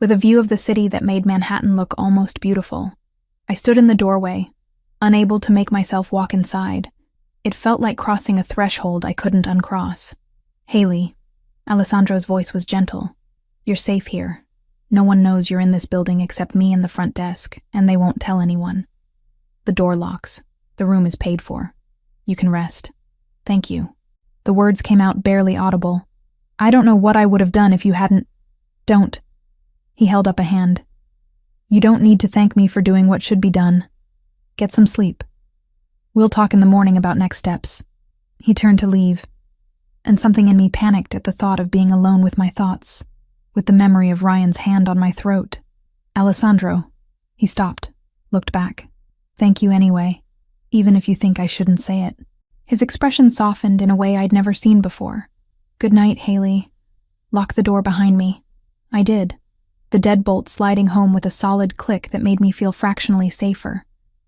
with a view of the city that made Manhattan look almost beautiful. I stood in the doorway, unable to make myself walk inside. It felt like crossing a threshold I couldn't uncross. Haley, Alessandro's voice was gentle. You're safe here. No one knows you're in this building except me and the front desk, and they won't tell anyone. The door locks. The room is paid for. You can rest. Thank you. The words came out barely audible. I don't know what I would have done if you hadn't... Don't. He held up a hand. You don't need to thank me for doing what should be done. Get some sleep. We'll talk in the morning about next steps. He turned to leave, and something in me panicked at the thought of being alone with my thoughts, with the memory of Ryan's hand on my throat. Alessandro. He stopped, looked back. Thank you anyway, even if you think I shouldn't say it. His expression softened in a way I'd never seen before. Good night, Haley. Lock the door behind me. I did, the deadbolt sliding home with a solid click that made me feel fractionally safer.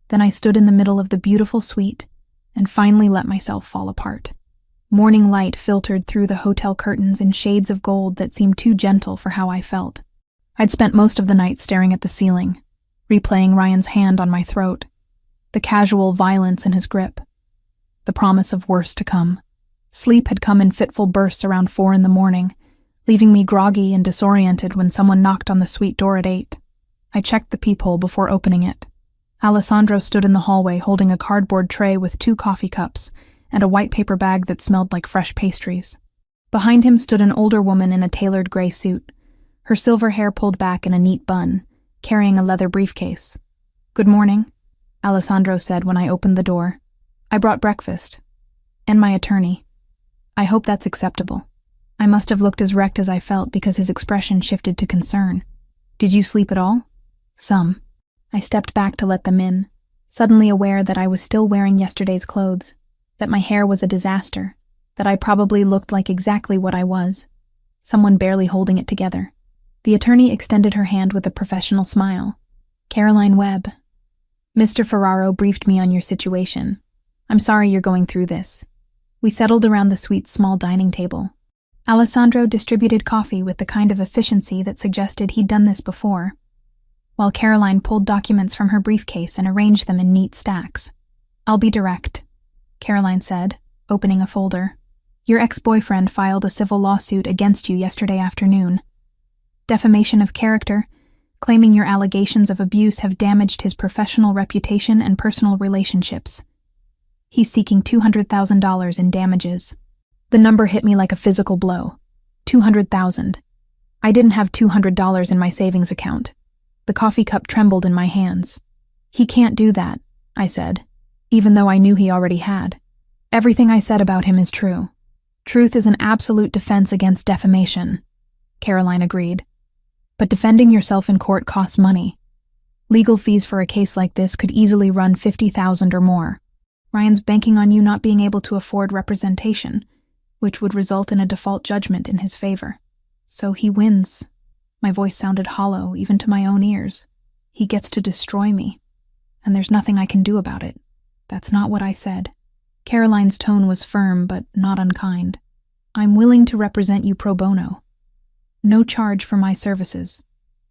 Then I stood in the middle of the beautiful suite and finally let myself fall apart. Morning light filtered through the hotel curtains in shades of gold that seemed too gentle for how I felt. I'd spent most of the night staring at the ceiling, replaying Ryan's hand on my throat, the casual violence in his grip, the promise of worse to come. Sleep had come in fitful bursts around 4 a.m, leaving me groggy and disoriented when someone knocked on the suite door at 8. I checked the peephole before opening it. Alessandro stood in the hallway holding a cardboard tray with 2 coffee cups and a white paper bag that smelled like fresh pastries. Behind him stood an older woman in a tailored gray suit, her silver hair pulled back in a neat bun, carrying a leather briefcase. "Good morning," Alessandro said when I opened the door. "I brought breakfast. And my attorney. I hope that's acceptable." I must have looked as wrecked as I felt because his expression shifted to concern. "Did you sleep at all?" "Some." I stepped back to let them in, suddenly aware that I was still wearing yesterday's clothes, that my hair was a disaster, that I probably looked like exactly what I was, someone barely holding it together. The attorney extended her hand with a professional smile. "Caroline Webb. Mr. Ferraro briefed me on your situation. I'm sorry you're going through this." We settled around the suite's small dining table. Alessandro distributed coffee with the kind of efficiency that suggested he'd done this before, while Caroline pulled documents from her briefcase and arranged them in neat stacks. "I'll be direct," Caroline said, opening a folder. "Your ex-boyfriend filed a civil lawsuit against you yesterday afternoon. Defamation of character, claiming your allegations of abuse have damaged his professional reputation and personal relationships. He's seeking $200,000 in damages." The number hit me like a physical blow. 200,000. I didn't have $200 in my savings account. The coffee cup trembled in my hands. "He can't do that," I said, even though I knew he already had. "Everything I said about him is true. Truth is an absolute defense against defamation," Caroline agreed. "But defending yourself in court costs money. Legal fees for a case like this could easily run $50,000 or more. Ryan's banking on you not being able to afford representation, which would result in a default judgment in his favor. So he wins." My voice sounded hollow, even to my own ears. "He gets to destroy me, and there's nothing I can do about it." "That's not what I said." Caroline's tone was firm, but not unkind. "I'm willing to represent you pro bono. No charge for my services."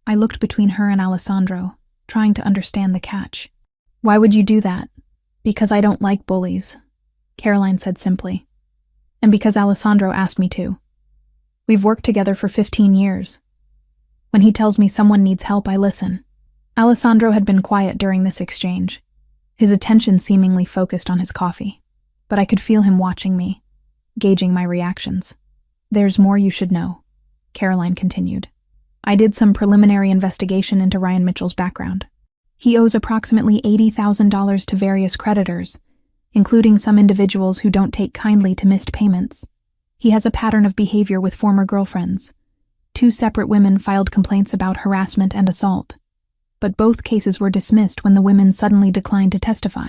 I looked between her and Alessandro, trying to understand the catch. "Why would you do that?" "Because I don't like bullies," Caroline said simply. "And because Alessandro asked me to. We've worked together for 15 years. When he tells me someone needs help, I listen." Alessandro had been quiet during this exchange, his attention seemingly focused on his coffee, but I could feel him watching me, gauging my reactions. "There's more you should know," Caroline continued. "I did some preliminary investigation into Ryan Mitchell's background. He owes approximately $80,000 to various creditors, including some individuals who don't take kindly to missed payments. He has a pattern of behavior with former girlfriends. 2 separate women filed complaints about harassment and assault, but both cases were dismissed when the women suddenly declined to testify.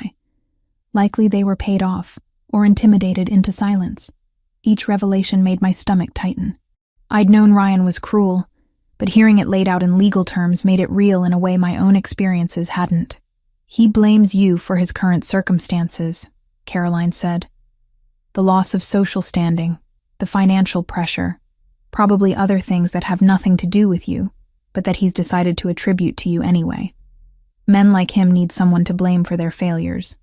Likely they were paid off or intimidated into silence. Each revelation made my stomach tighten. I'd known Ryan was cruel, but hearing it laid out in legal terms made it real in a way my own experiences hadn't. "He blames you for his current circumstances," Caroline said. "The loss of social standing, the financial pressure, probably other things that have nothing to do with you, but that he's decided to attribute to you anyway. Men like him need someone to blame for their failures.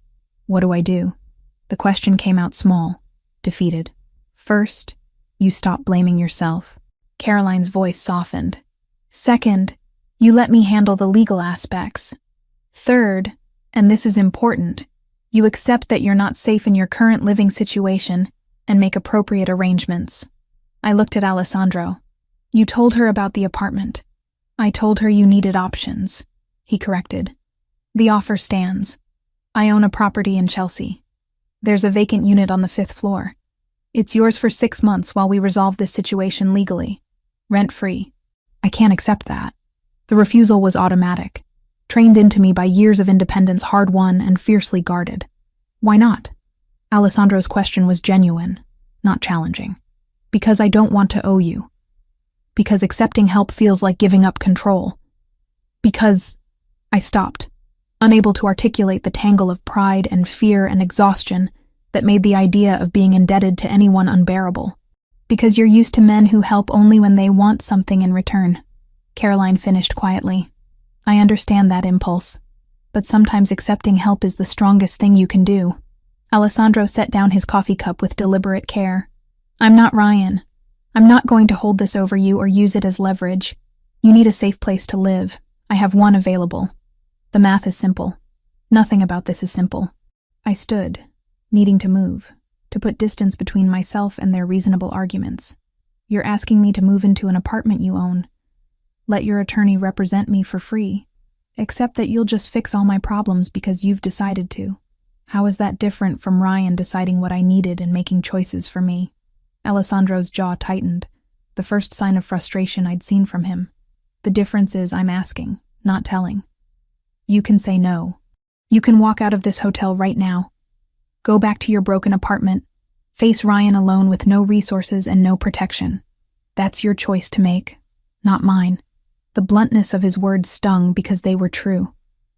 What do I do?" The question came out small, defeated. "First, you stop blaming yourself." Caroline's voice softened. "Second, you let me handle the legal aspects. Third, and this is important, you accept that you're not safe in your current living situation and make appropriate arrangements." I looked at Alessandro. "You told her about the apartment." "I told her you needed options," he corrected. "The offer stands. I own a property in Chelsea. There's a vacant unit on the 5th floor. It's yours for 6 months while we resolve this situation legally. Rent-free." I can't accept that. The refusal was automatic, trained into me by years of independence hard-won and fiercely guarded. "Why not?" Alessandro's question was genuine, not challenging. "Because I don't want to owe you. Because accepting help feels like giving up control. Because—" I stopped, unable to articulate the tangle of pride and fear and exhaustion that made the idea of being indebted to anyone unbearable. "Because you're used to men who help only when they want something in return," Caroline finished quietly. I understand that impulse, but sometimes accepting help is the strongest thing you can do. Alessandro set down his coffee cup with deliberate care. I'm not Ryan. I'm not going to hold this over you or use it as leverage. You need a safe place to live. I have one available. The math is simple. Nothing about this is simple. I stood, needing to move, to put distance between myself and their reasonable arguments. You're asking me to move into an apartment you own. Let your attorney represent me for free. Except that you'll just fix all my problems because you've decided to. How is that different from Ryan deciding what I needed and making choices for me? Alessandro's jaw tightened, the first sign of frustration I'd seen from him. The difference is I'm asking, not telling. You can say no. You can walk out of this hotel right now. Go back to your broken apartment. Face Ryan alone with no resources and no protection. That's your choice to make, not mine. The bluntness of his words stung because they were true.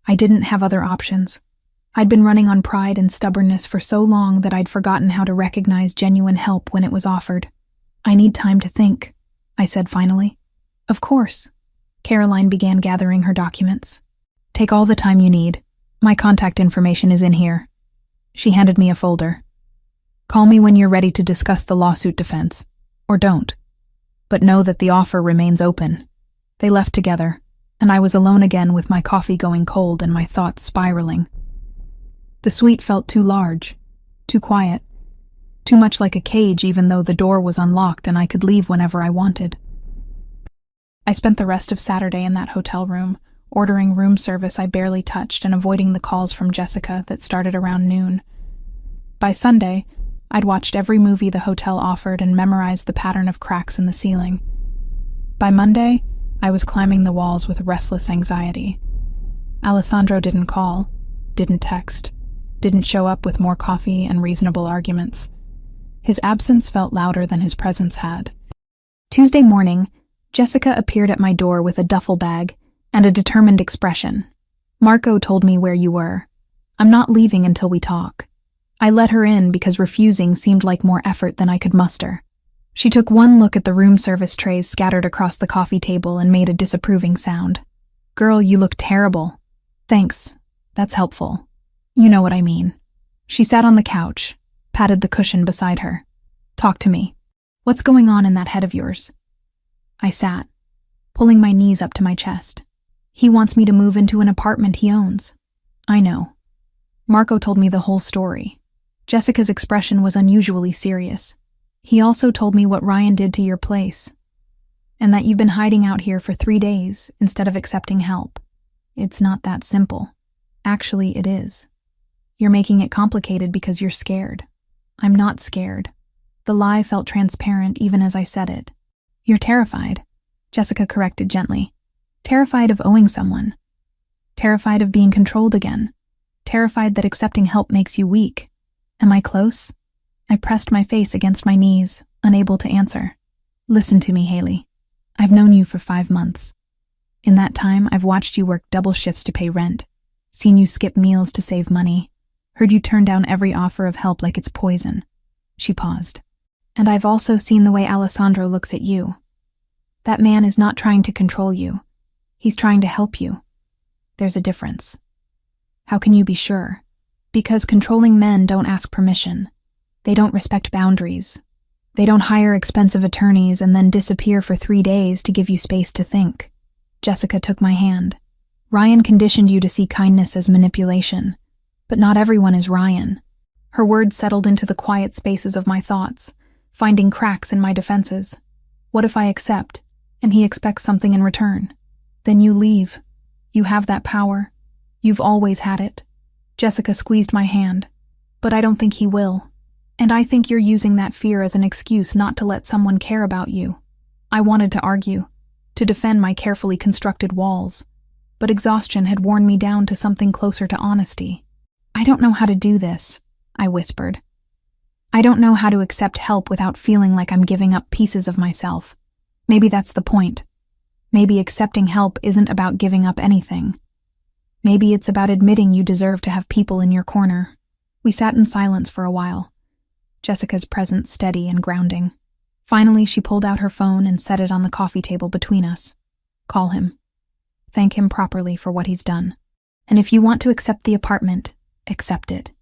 I didn't have other options. I'd been running on pride and stubbornness for so long that I'd forgotten how to recognize genuine help when it was offered. I need time to think, I said finally. Of course. Caroline began gathering her documents. Take all the time you need. My contact information is in here. She handed me a folder. Call me when you're ready to discuss the lawsuit defense. Or don't. But know that the offer remains open. They left together, and I was alone again with my coffee going cold and my thoughts spiraling. The suite felt too large, too quiet, too much like a cage even though the door was unlocked and I could leave whenever I wanted. I spent the rest of Saturday in that hotel room, ordering room service I barely touched and avoiding the calls from Jessica that started around noon. By Sunday, I'd watched every movie the hotel offered and memorized the pattern of cracks in the ceiling. By Monday, I was climbing the walls with restless anxiety. Alessandro didn't call, didn't text, didn't show up with more coffee and reasonable arguments. His absence felt louder than his presence had. Tuesday morning, Jessica appeared at my door with a duffel bag and a determined expression. Marco told me where you were. I'm not leaving until we talk. I let her in because refusing seemed like more effort than I could muster. She took one look at the room service trays scattered across the coffee table and made a disapproving sound. Girl, you look terrible. Thanks. That's helpful. You know what I mean. She sat on the couch, patted the cushion beside her. Talk to me. What's going on in that head of yours? I sat, pulling my knees up to my chest. He wants me to move into an apartment he owns. I know. Marco told me the whole story. Jessica's expression was unusually serious. He also told me what Ryan did to your place, and that you've been hiding out here for 3 days instead of accepting help. It's not that simple. Actually, it is. You're making it complicated because you're scared. I'm not scared. The lie felt transparent even as I said it. You're terrified, Jessica corrected gently. Terrified of owing someone. Terrified of being controlled again. Terrified that accepting help makes you weak. Am I close? I pressed my face against my knees, unable to answer. Listen to me, Haley. I've known you for 5 months. In that time, I've watched you work double shifts to pay rent, seen you skip meals to save money, heard you turn down every offer of help like it's poison. She paused. And I've also seen the way Alessandro looks at you. That man is not trying to control you. He's trying to help you. There's a difference. How can you be sure? Because controlling men don't ask permission. They don't respect boundaries. They don't hire expensive attorneys and then disappear for 3 days to give you space to think. Jessica took my hand. Ryan conditioned you to see kindness as manipulation. But not everyone is Ryan. Her words settled into the quiet spaces of my thoughts, finding cracks in my defenses. What if I accept, and he expects something in return? Then you leave. You have that power. You've always had it. Jessica squeezed my hand. But I don't think he will. And I think you're using that fear as an excuse not to let someone care about you. I wanted to argue, to defend my carefully constructed walls, but exhaustion had worn me down to something closer to honesty. I don't know how to do this, I whispered. I don't know how to accept help without feeling like I'm giving up pieces of myself. Maybe that's the point. Maybe accepting help isn't about giving up anything. Maybe it's about admitting you deserve to have people in your corner. We sat in silence for a while. Jessica's presence steady and grounding. Finally, she pulled out her phone and set it on the coffee table between us. Call him. Thank him properly for what he's done. And if you want to accept the apartment, accept it.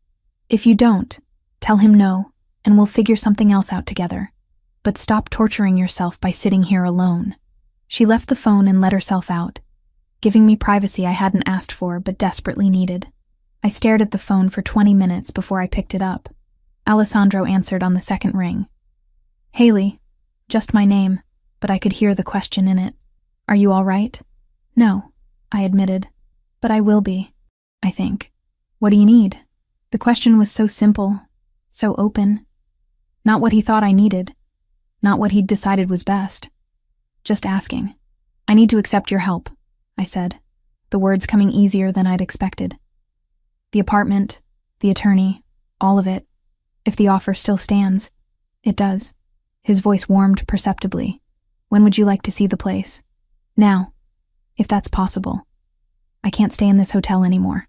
If you don't, tell him no, and we'll figure something else out together. But stop torturing yourself by sitting here alone. She left the phone and let herself out, giving me privacy I hadn't asked for but desperately needed. I stared at the phone for 20 minutes before I picked it up. Alessandro answered on the second ring. Haley, just my name, but I could hear the question in it. Are you all right? No, I admitted. But I will be, I think. What do you need? The question was so simple, so open. Not what he thought I needed, not what he'd decided was best. Just asking. I need to accept your help, I said, the words coming easier than I'd expected. The apartment, the attorney, all of it. If the offer still stands. It does. His voice warmed perceptibly. When would you like to see the place? Now, if that's possible. I can't stay in this hotel anymore.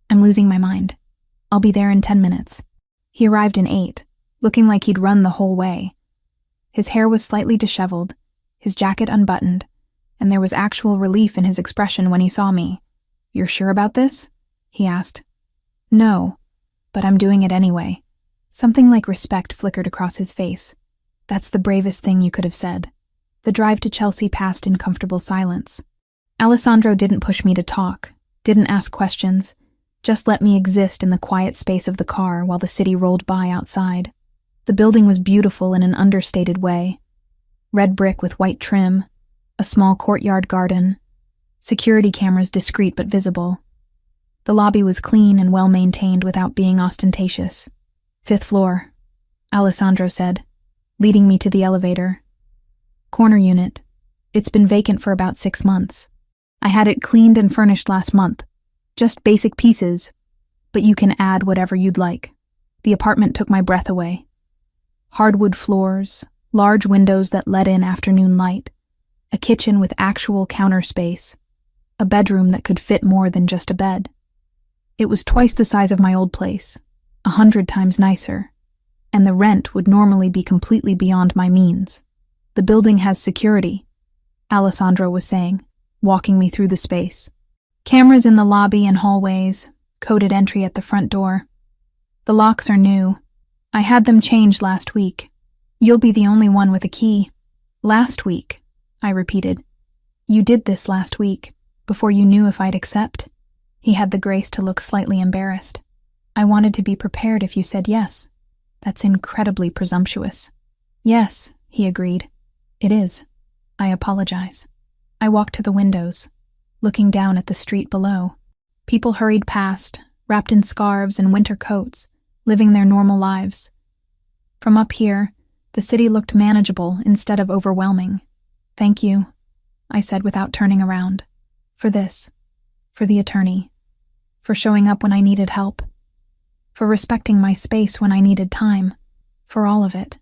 I'm losing my mind. I'll be there in 10 minutes. He arrived in 8, looking like he'd run the whole way. His hair was slightly disheveled, his jacket unbuttoned, and there was actual relief in his expression when he saw me. You're sure about this? He asked. No, but I'm doing it anyway. Something like respect flickered across his face. That's the bravest thing you could have said. The drive to Chelsea passed in comfortable silence. Alessandro didn't push me to talk, didn't ask questions, just let me exist in the quiet space of the car while the city rolled by outside. The building was beautiful in an understated way. Red brick with white trim, a small courtyard garden, security cameras discreet but visible. The lobby was clean and well-maintained without being ostentatious. 5th floor, Alessandro said, leading me to the elevator. Corner unit. It's been vacant for about 6 months. I had it cleaned and furnished last month. Just basic pieces, but you can add whatever you'd like. The apartment took my breath away. Hardwood floors, large windows that let in afternoon light, a kitchen with actual counter space, a bedroom that could fit more than just a bed. It was twice the size of my old place, 100 times nicer, and the rent would normally be completely beyond my means. The building has security, Alessandro was saying, walking me through the space. Cameras in the lobby and hallways, coded entry at the front door. The locks are new. I had them changed last week. You'll be the only one with a key. Last week, I repeated. You did this last week, before you knew if I'd accept. He had the grace to look slightly embarrassed. I wanted to be prepared if you said yes. That's incredibly presumptuous. Yes, he agreed. It is. I apologize. I walked to the windows, looking down at the street below. People hurried past, wrapped in scarves and winter coats, living their normal lives. From up here, the city looked manageable instead of overwhelming. Thank you, I said without turning around. For this. For the attorney. For showing up when I needed help. For respecting my space when I needed time. For all of it.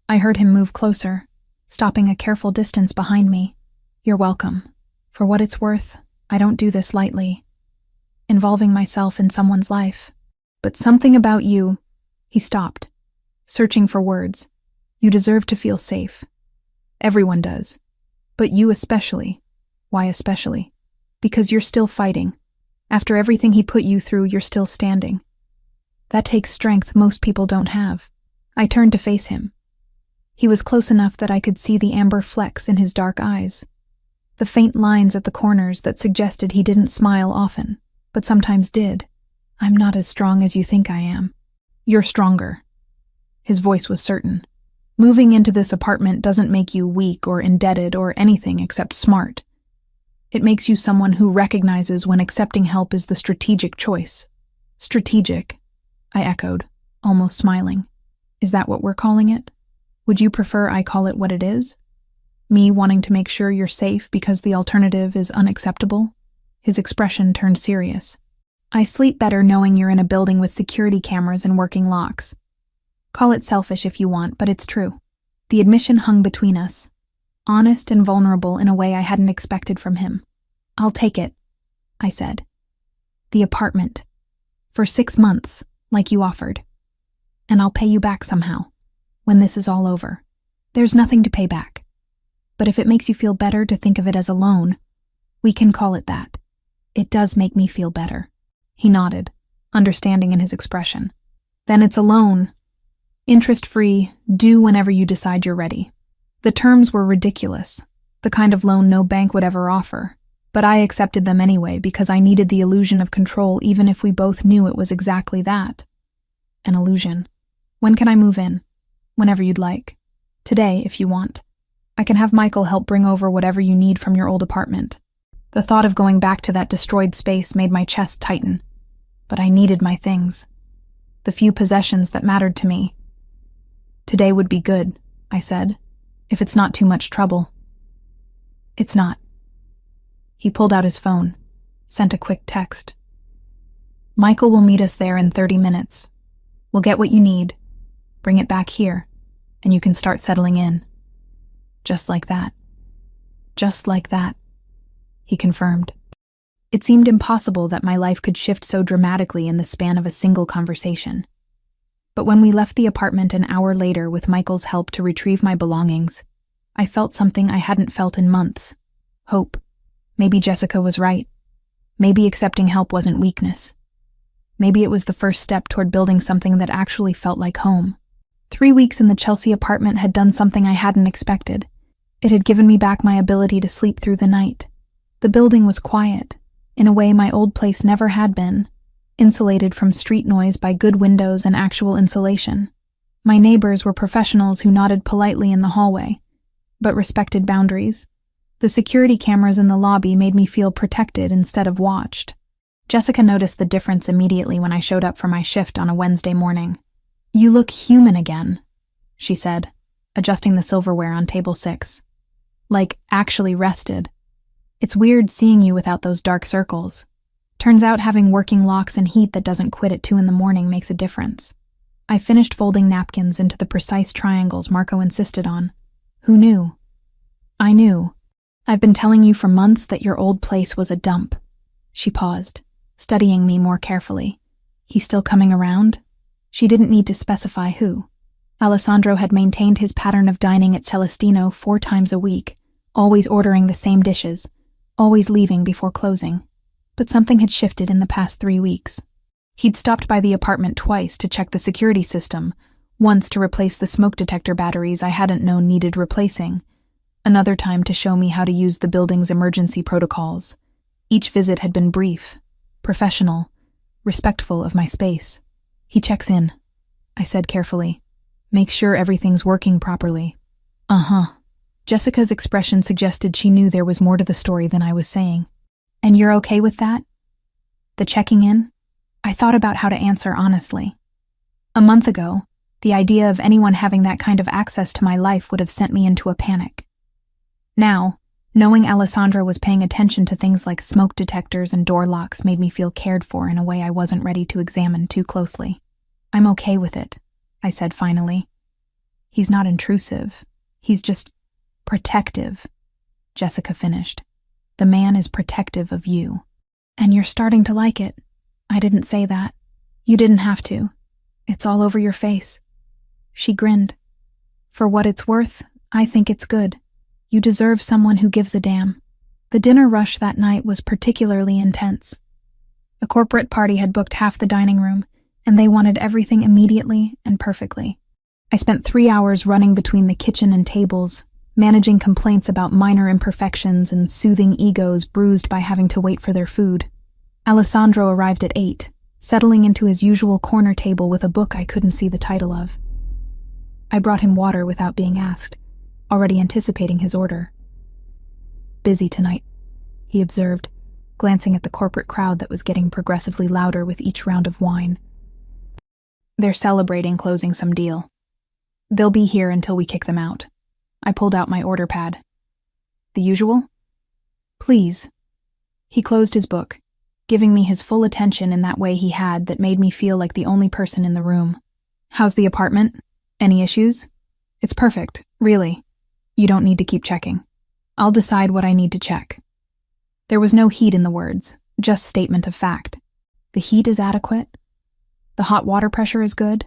I heard him move closer, stopping a careful distance behind me. You're welcome. For what it's worth, I don't do this lightly. Involving myself in someone's life. But something about you. He stopped, searching for words. You deserve to feel safe. Everyone does. But you especially. Why especially? Because you're still fighting. After everything he put you through, you're still standing. That takes strength most people don't have. I turned to face him. He was close enough that I could see the amber flecks in his dark eyes. The faint lines at the corners that suggested he didn't smile often, but sometimes did. I'm not as strong as you think I am. You're stronger. His voice was certain. Moving into this apartment doesn't make you weak or indebted or anything except smart. It makes you someone who recognizes when accepting help is the strategic choice. Strategic, I echoed, almost smiling. Is that what we're calling it? Would you prefer I call it what it is? Me wanting to make sure you're safe because the alternative is unacceptable? His expression turned serious. I sleep better knowing you're in a building with security cameras and working locks. Call it selfish if you want, but it's true. The admission hung between us. Honest and vulnerable in a way I hadn't expected from him. I'll take it, I said. The apartment. For 6 months, like you offered. And I'll pay you back somehow, when this is all over. There's nothing to pay back. But if it makes you feel better to think of it as a loan, We can call it that. It does make me feel better. He nodded, understanding in his expression. Then it's a loan. Interest-free, due whenever you decide you're ready. The terms were ridiculous, the kind of loan no bank would ever offer, but I accepted them anyway because I needed the illusion of control even if we both knew it was exactly that. An illusion. When can I move in? Whenever you'd like. Today, if you want. I can have Michael help bring over whatever you need from your old apartment. The thought of going back to that destroyed space made my chest tighten. But I needed my things. The few possessions that mattered to me. Today would be good, I said, if it's not too much trouble. It's not. He pulled out his phone, sent a quick text. Michael will meet us there in 30 minutes. We'll get what you need, bring it back here, and you can start settling in. Just like that. Just like that, he confirmed. It seemed impossible that my life could shift so dramatically in the span of a single conversation. But when we left the apartment an hour later with Michael's help to retrieve my belongings, I felt something I hadn't felt in months. Hope. Maybe Jessica was right. Maybe accepting help wasn't weakness. Maybe it was the first step toward building something that actually felt like home. 3 weeks in the Chelsea apartment had done something I hadn't expected. It had given me back my ability to sleep through the night. The building was quiet, in a way my old place never had been, insulated from street noise by good windows and actual insulation. My neighbors were professionals who nodded politely in the hallway, but respected boundaries. The security cameras in the lobby made me feel protected instead of watched. Jessica noticed the difference immediately when I showed up for my shift on a Wednesday morning. You look human again, she said, adjusting the silverware on table 6. Like, actually rested. It's weird seeing you without those dark circles. Turns out having working locks and heat that doesn't quit at 2 a.m. makes a difference. I finished folding napkins into the precise triangles Marco insisted on. Who knew? I knew. I've been telling you for months that your old place was a dump. She paused, studying me more carefully. He's still coming around? She didn't need to specify who. Alessandro had maintained his pattern of dining at Celestino 4 times a week, always ordering the same dishes, always leaving before closing. But something had shifted in the past 3 weeks. He'd stopped by the apartment twice to check the security system, once to replace the smoke detector batteries I hadn't known needed replacing, another time to show me how to use the building's emergency protocols. Each visit had been brief, professional, respectful of my space. He checks in, I said carefully. Make sure everything's working properly. Uh-huh. Jessica's expression suggested she knew there was more to the story than I was saying. And you're okay with that? The checking in? I thought about how to answer honestly. A month ago, the idea of anyone having that kind of access to my life would have sent me into a panic. Now, knowing Alessandro was paying attention to things like smoke detectors and door locks made me feel cared for in a way I wasn't ready to examine too closely. I'm okay with it, I said finally. He's not intrusive. He's just protective, Jessica finished. The man is protective of you. And you're starting to like it. I didn't say that. You didn't have to. It's all over your face. She grinned. For what it's worth, I think it's good. You deserve someone who gives a damn. The dinner rush that night was particularly intense. A corporate party had booked half the dining room, and they wanted everything immediately and perfectly. I spent 3 hours running between the kitchen and tables, managing complaints about minor imperfections and soothing egos bruised by having to wait for their food. Alessandro arrived at 8, settling into his usual corner table with a book I couldn't see the title of. I brought him water without being asked, already anticipating his order. Busy tonight, he observed, glancing at the corporate crowd that was getting progressively louder with each round of wine. They're celebrating closing some deal. They'll be here until we kick them out. I pulled out my order pad. The usual? Please. He closed his book, giving me his full attention in that way he had that made me feel like the only person in the room. How's the apartment? Any issues? It's perfect, really. You don't need to keep checking. I'll decide what I need to check. There was no heat in the words, just statement of fact. The heat is adequate. The hot water pressure is good.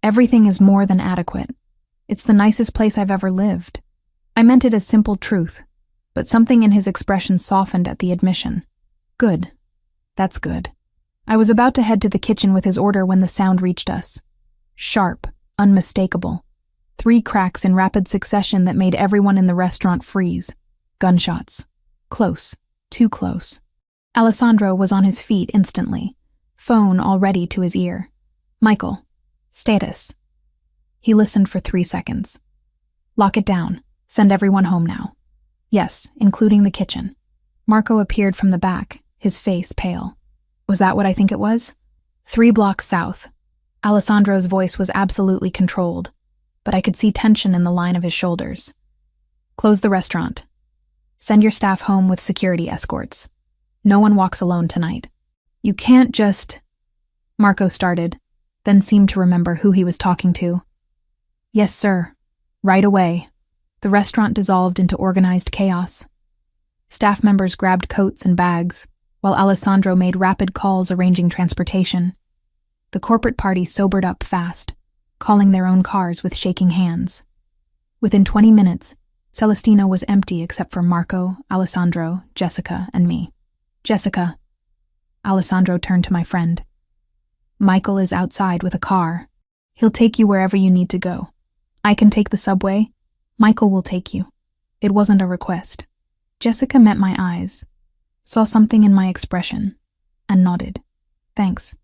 Everything is more than adequate. It's the nicest place I've ever lived. I meant it as simple truth. but something in his expression softened at the admission. Good. That's good. I was about to head to the kitchen with his order when the sound reached us. Sharp, unmistakable. 3 cracks in rapid succession that made everyone in the restaurant freeze. Gunshots. Close. Too close. Alessandro was on his feet instantly, phone already to his ear. Michael. Status. He listened for 3 seconds. Lock it down. Send everyone home now. Yes, including the kitchen. Marco appeared from the back, his face pale. Was that what I think it was? 3 blocks south. Alessandro's voice was absolutely controlled, but I could see tension in the line of his shoulders. Close the restaurant. Send your staff home with security escorts. No one walks alone tonight. You can't just... Marco started, then seemed to remember who he was talking to. Yes, sir. Right away. The restaurant dissolved into organized chaos. Staff members grabbed coats and bags, while Alessandro made rapid calls arranging transportation. The corporate party sobered up fast, calling their own cars with shaking hands. Within 20 minutes, Celestino was empty except for Marco, Alessandro, Jessica, and me. Jessica. Alessandro turned to my friend. Michael is outside with a car. He'll take you wherever you need to go. I can take the subway. Michael will take you. It wasn't a request. Jessica met my eyes, saw something in my expression, and nodded. Thanks.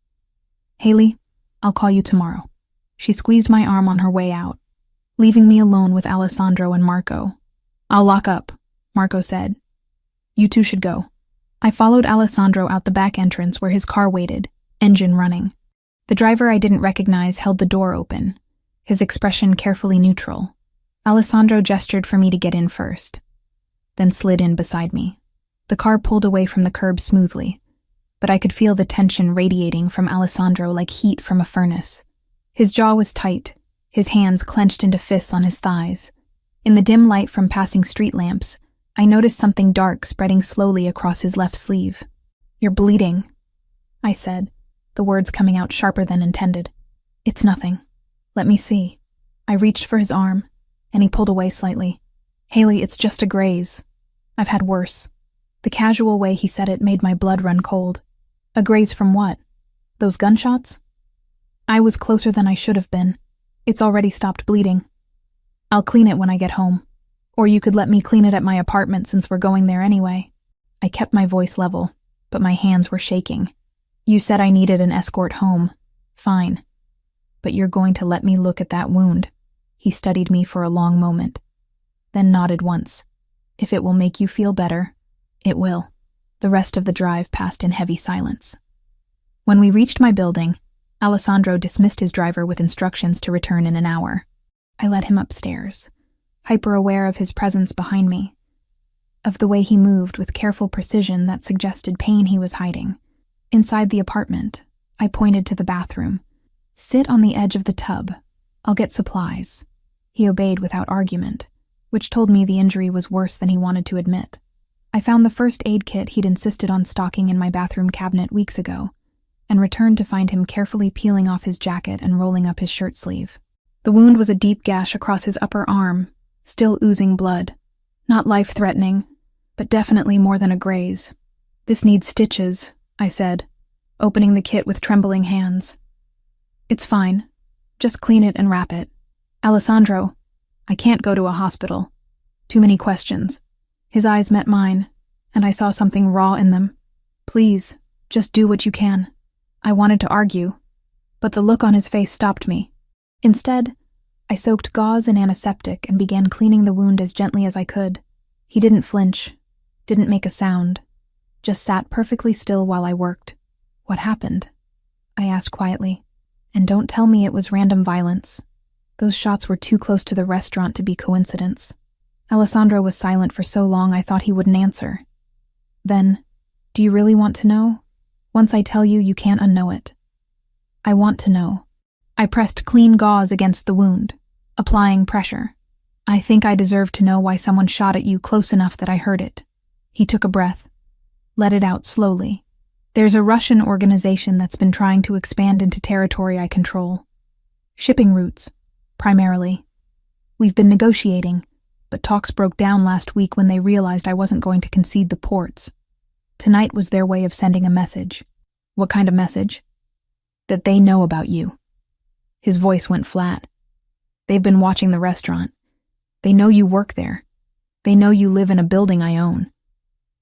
Haley, I'll call you tomorrow. She squeezed my arm on her way out, leaving me alone with Alessandro and Marco. I'll lock up, Marco said. You two should go. I followed Alessandro out the back entrance where his car waited, engine running. The driver I didn't recognize held the door open, his expression carefully neutral. Alessandro gestured for me to get in first, then slid in beside me. The car pulled away from the curb smoothly, but I could feel the tension radiating from Alessandro like heat from a furnace. His jaw was tight, his hands clenched into fists on his thighs. In the dim light from passing street lamps, I noticed something dark spreading slowly across his left sleeve. You're bleeding, I said, the words coming out sharper than intended. It's nothing. Let me see. I reached for his arm, and he pulled away slightly. Haley, it's just a graze. I've had worse. The casual way he said it made my blood run cold. A graze from what? Those gunshots? I was closer than I should have been. It's already stopped bleeding. I'll clean it when I get home. Or you could let me clean it at my apartment since we're going there anyway. I kept my voice level, but my hands were shaking. You said I needed an escort home. Fine. But you're going to let me look at that wound. He studied me for a long moment, then nodded once. If it will make you feel better, it will. The rest of the drive passed in heavy silence. When we reached my building, Alessandro dismissed his driver with instructions to return in an hour. I led him upstairs, hyper-aware of his presence behind me, of the way he moved with careful precision that suggested pain he was hiding. Inside the apartment, I pointed to the bathroom. Sit on the edge of the tub. I'll get supplies. He obeyed without argument, which told me the injury was worse than he wanted to admit. I found the first aid kit he'd insisted on stocking in my bathroom cabinet weeks ago, and returned to find him carefully peeling off his jacket and rolling up his shirt sleeve. The wound was a deep gash across his upper arm, still oozing blood. Not life-threatening, but definitely more than a graze. This needs stitches, I said, opening the kit with trembling hands. It's fine. Just clean it and wrap it. Alessandro, I can't go to a hospital. Too many questions. His eyes met mine, and I saw something raw in them. Please, just do what you can. I wanted to argue, but the look on his face stopped me. Instead, I soaked gauze in antiseptic and began cleaning the wound as gently as I could. He didn't flinch, didn't make a sound, just sat perfectly still while I worked. What happened? I asked quietly. And don't tell me it was random violence. Those shots were too close to the restaurant to be coincidence. Alessandro was silent for so long I thought he wouldn't answer. Then, do you really want to know? Once I tell you, you can't unknow it. I want to know. I pressed clean gauze against the wound, applying pressure. I think I deserve to know why someone shot at you close enough that I heard it. He took a breath, let it out slowly. There's a Russian organization that's been trying to expand into territory I control. Shipping routes, primarily. We've been negotiating, but talks broke down last week when they realized I wasn't going to concede the ports. Tonight was their way of sending a message. What kind of message? That they know about you. His voice went flat. They've been watching the restaurant. They know you work there. They know you live in a building I own.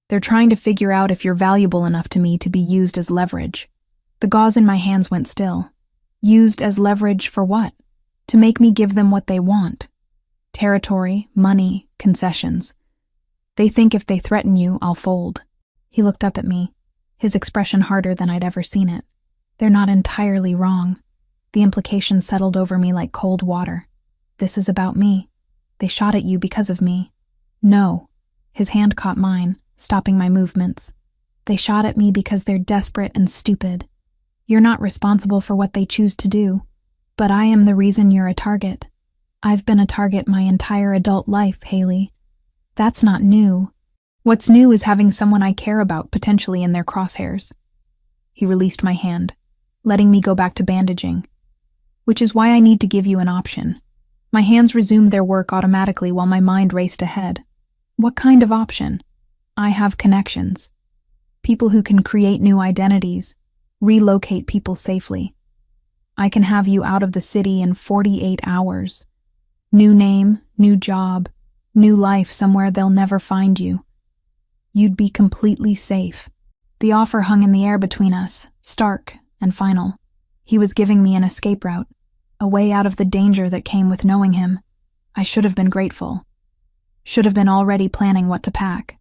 They're trying to figure out if you're valuable enough to me to be used as leverage. The gauze in my hands went still. Used as leverage for what? To make me give them what they want. Territory, money, concessions. They think if they threaten you, I'll fold. He looked up at me, his expression harder than I'd ever seen it. They're not entirely wrong. The implication settled over me like cold water. This is about me. They shot at you because of me. No. His hand caught mine, stopping my movements. They shot at me because they're desperate and stupid. You're not responsible for what they choose to do, but I am the reason you're a target. I've been a target my entire adult life, Haley. That's not new. What's new is having someone I care about potentially in their crosshairs. He released my hand, letting me go back to bandaging. Which is why I need to give you an option. My hands resumed their work automatically while my mind raced ahead. What kind of option? I have connections. People who can create new identities, relocate people safely. I can have you out of the city in 48 hours. New name, new job, new life somewhere they'll never find you. You'd be completely safe. The offer hung in the air between us, stark and final. He was giving me an escape route, a way out of the danger that came with knowing him. I should have been grateful. Should have been already planning what to pack.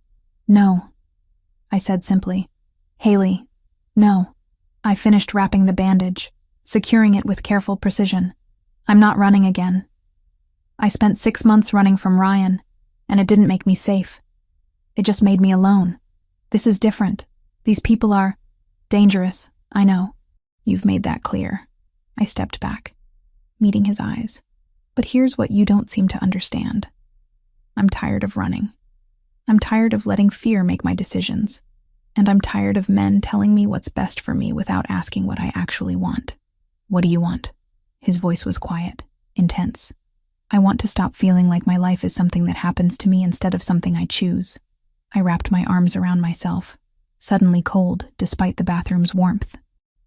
No, I said simply. Haley, no. I finished wrapping the bandage, securing it with careful precision. I'm not running again. I spent 6 months running from Ryan, and it didn't make me safe. It just made me alone. This is different. These people are dangerous, I know. You've made that clear. I stepped back, meeting his eyes. But here's what you don't seem to understand. I'm tired of running. I'm tired of letting fear make my decisions. And I'm tired of men telling me what's best for me without asking what I actually want. What do you want? His voice was quiet, intense. I want to stop feeling like my life is something that happens to me instead of something I choose. I wrapped my arms around myself, suddenly cold despite the bathroom's warmth.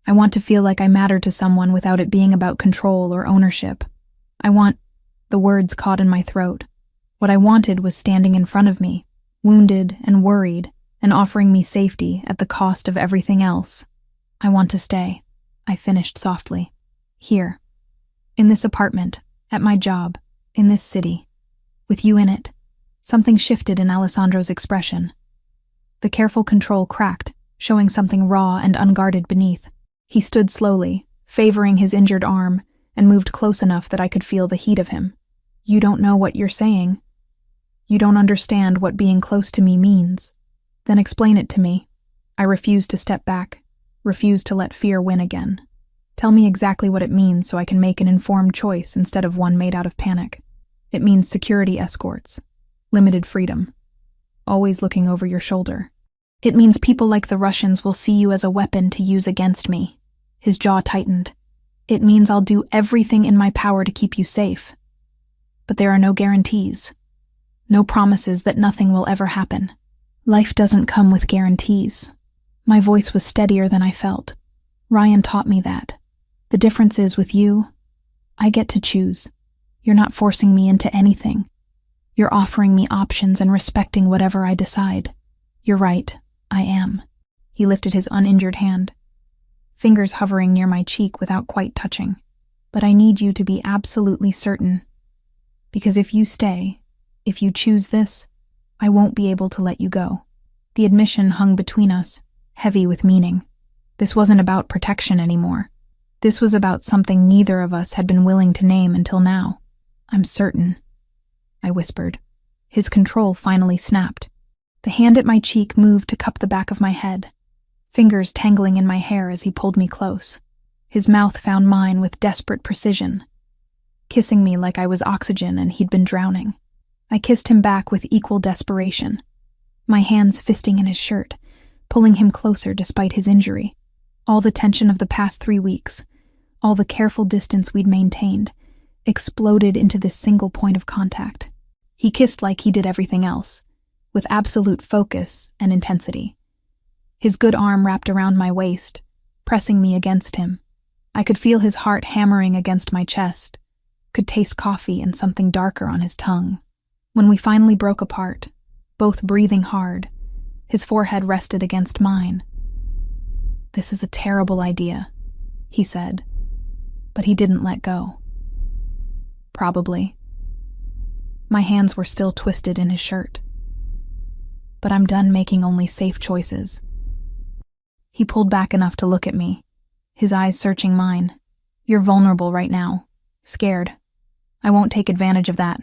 I want to feel like I matter to someone without it being about control or ownership. I want... The words caught in my throat. What I wanted was standing in front of me, wounded and worried, and offering me safety at the cost of everything else. I want to stay, I finished softly. Here. In this apartment, at my job, in this city. With you in it. Something shifted in Alessandro's expression. The careful control cracked, showing something raw and unguarded beneath. He stood slowly, favoring his injured arm, and moved close enough that I could feel the heat of him. You don't know what you're saying. You don't understand what being close to me means. Then explain it to me. I refused to step back, refused to let fear win again. Tell me exactly what it means so I can make an informed choice instead of one made out of panic. It means security escorts, limited freedom, always looking over your shoulder. It means people like the Russians will see you as a weapon to use against me. His jaw tightened. It means I'll do everything in my power to keep you safe. But there are no guarantees. No promises that nothing will ever happen. Life doesn't come with guarantees. My voice was steadier than I felt. Ryan taught me that. The difference is with you, I get to choose. You're not forcing me into anything. You're offering me options and respecting whatever I decide. You're right, I am. He lifted his uninjured hand, fingers hovering near my cheek without quite touching. But I need you to be absolutely certain. Because if you stay, if you choose this, I won't be able to let you go. The admission hung between us, heavy with meaning. This wasn't about protection anymore. This was about something neither of us had been willing to name until now. I'm certain, I whispered. His control finally snapped. The hand at my cheek moved to cup the back of my head, fingers tangling in my hair as he pulled me close. His mouth found mine with desperate precision, kissing me like I was oxygen and he'd been drowning. I kissed him back with equal desperation, my hands fisting in his shirt, pulling him closer despite his injury. All the tension of the past 3 weeks, all the careful distance we'd maintained, exploded into this single point of contact. He kissed like he did everything else, with absolute focus and intensity. His good arm wrapped around my waist, pressing me against him. I could feel his heart hammering against my chest, could taste coffee and something darker on his tongue. When we finally broke apart, both breathing hard, his forehead rested against mine. "This is a terrible idea," he said, but he didn't let go. Probably. My hands were still twisted in his shirt. But I'm done making only safe choices. He pulled back enough to look at me, his eyes searching mine. "You're vulnerable right now. Scared. I won't take advantage of that."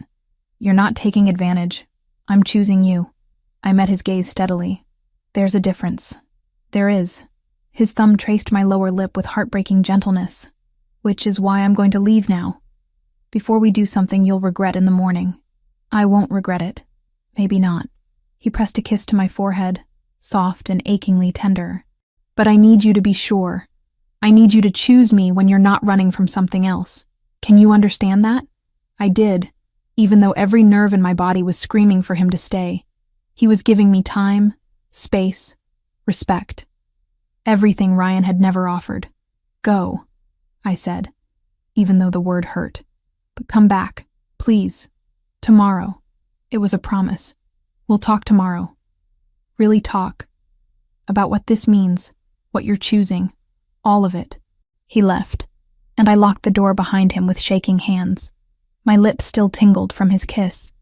"You're not taking advantage. I'm choosing you." I met his gaze steadily. "There's a difference." "There is." His thumb traced my lower lip with heartbreaking gentleness. "Which is why I'm going to leave now. Before we do something you'll regret in the morning." "I won't regret it." "Maybe not." He pressed a kiss to my forehead, soft and achingly tender. "But I need you to be sure. I need you to choose me when you're not running from something else. Can you understand that?" I did, even though every nerve in my body was screaming for him to stay. He was giving me time, space, respect. Everything Ryan had never offered. "Go," I said, even though the word hurt. "But come back, please. Tomorrow." It was a promise. "We'll talk tomorrow. Really talk. About what this means, what you're choosing, all of it." He left, and I locked the door behind him with shaking hands. My lips still tingled from his kiss.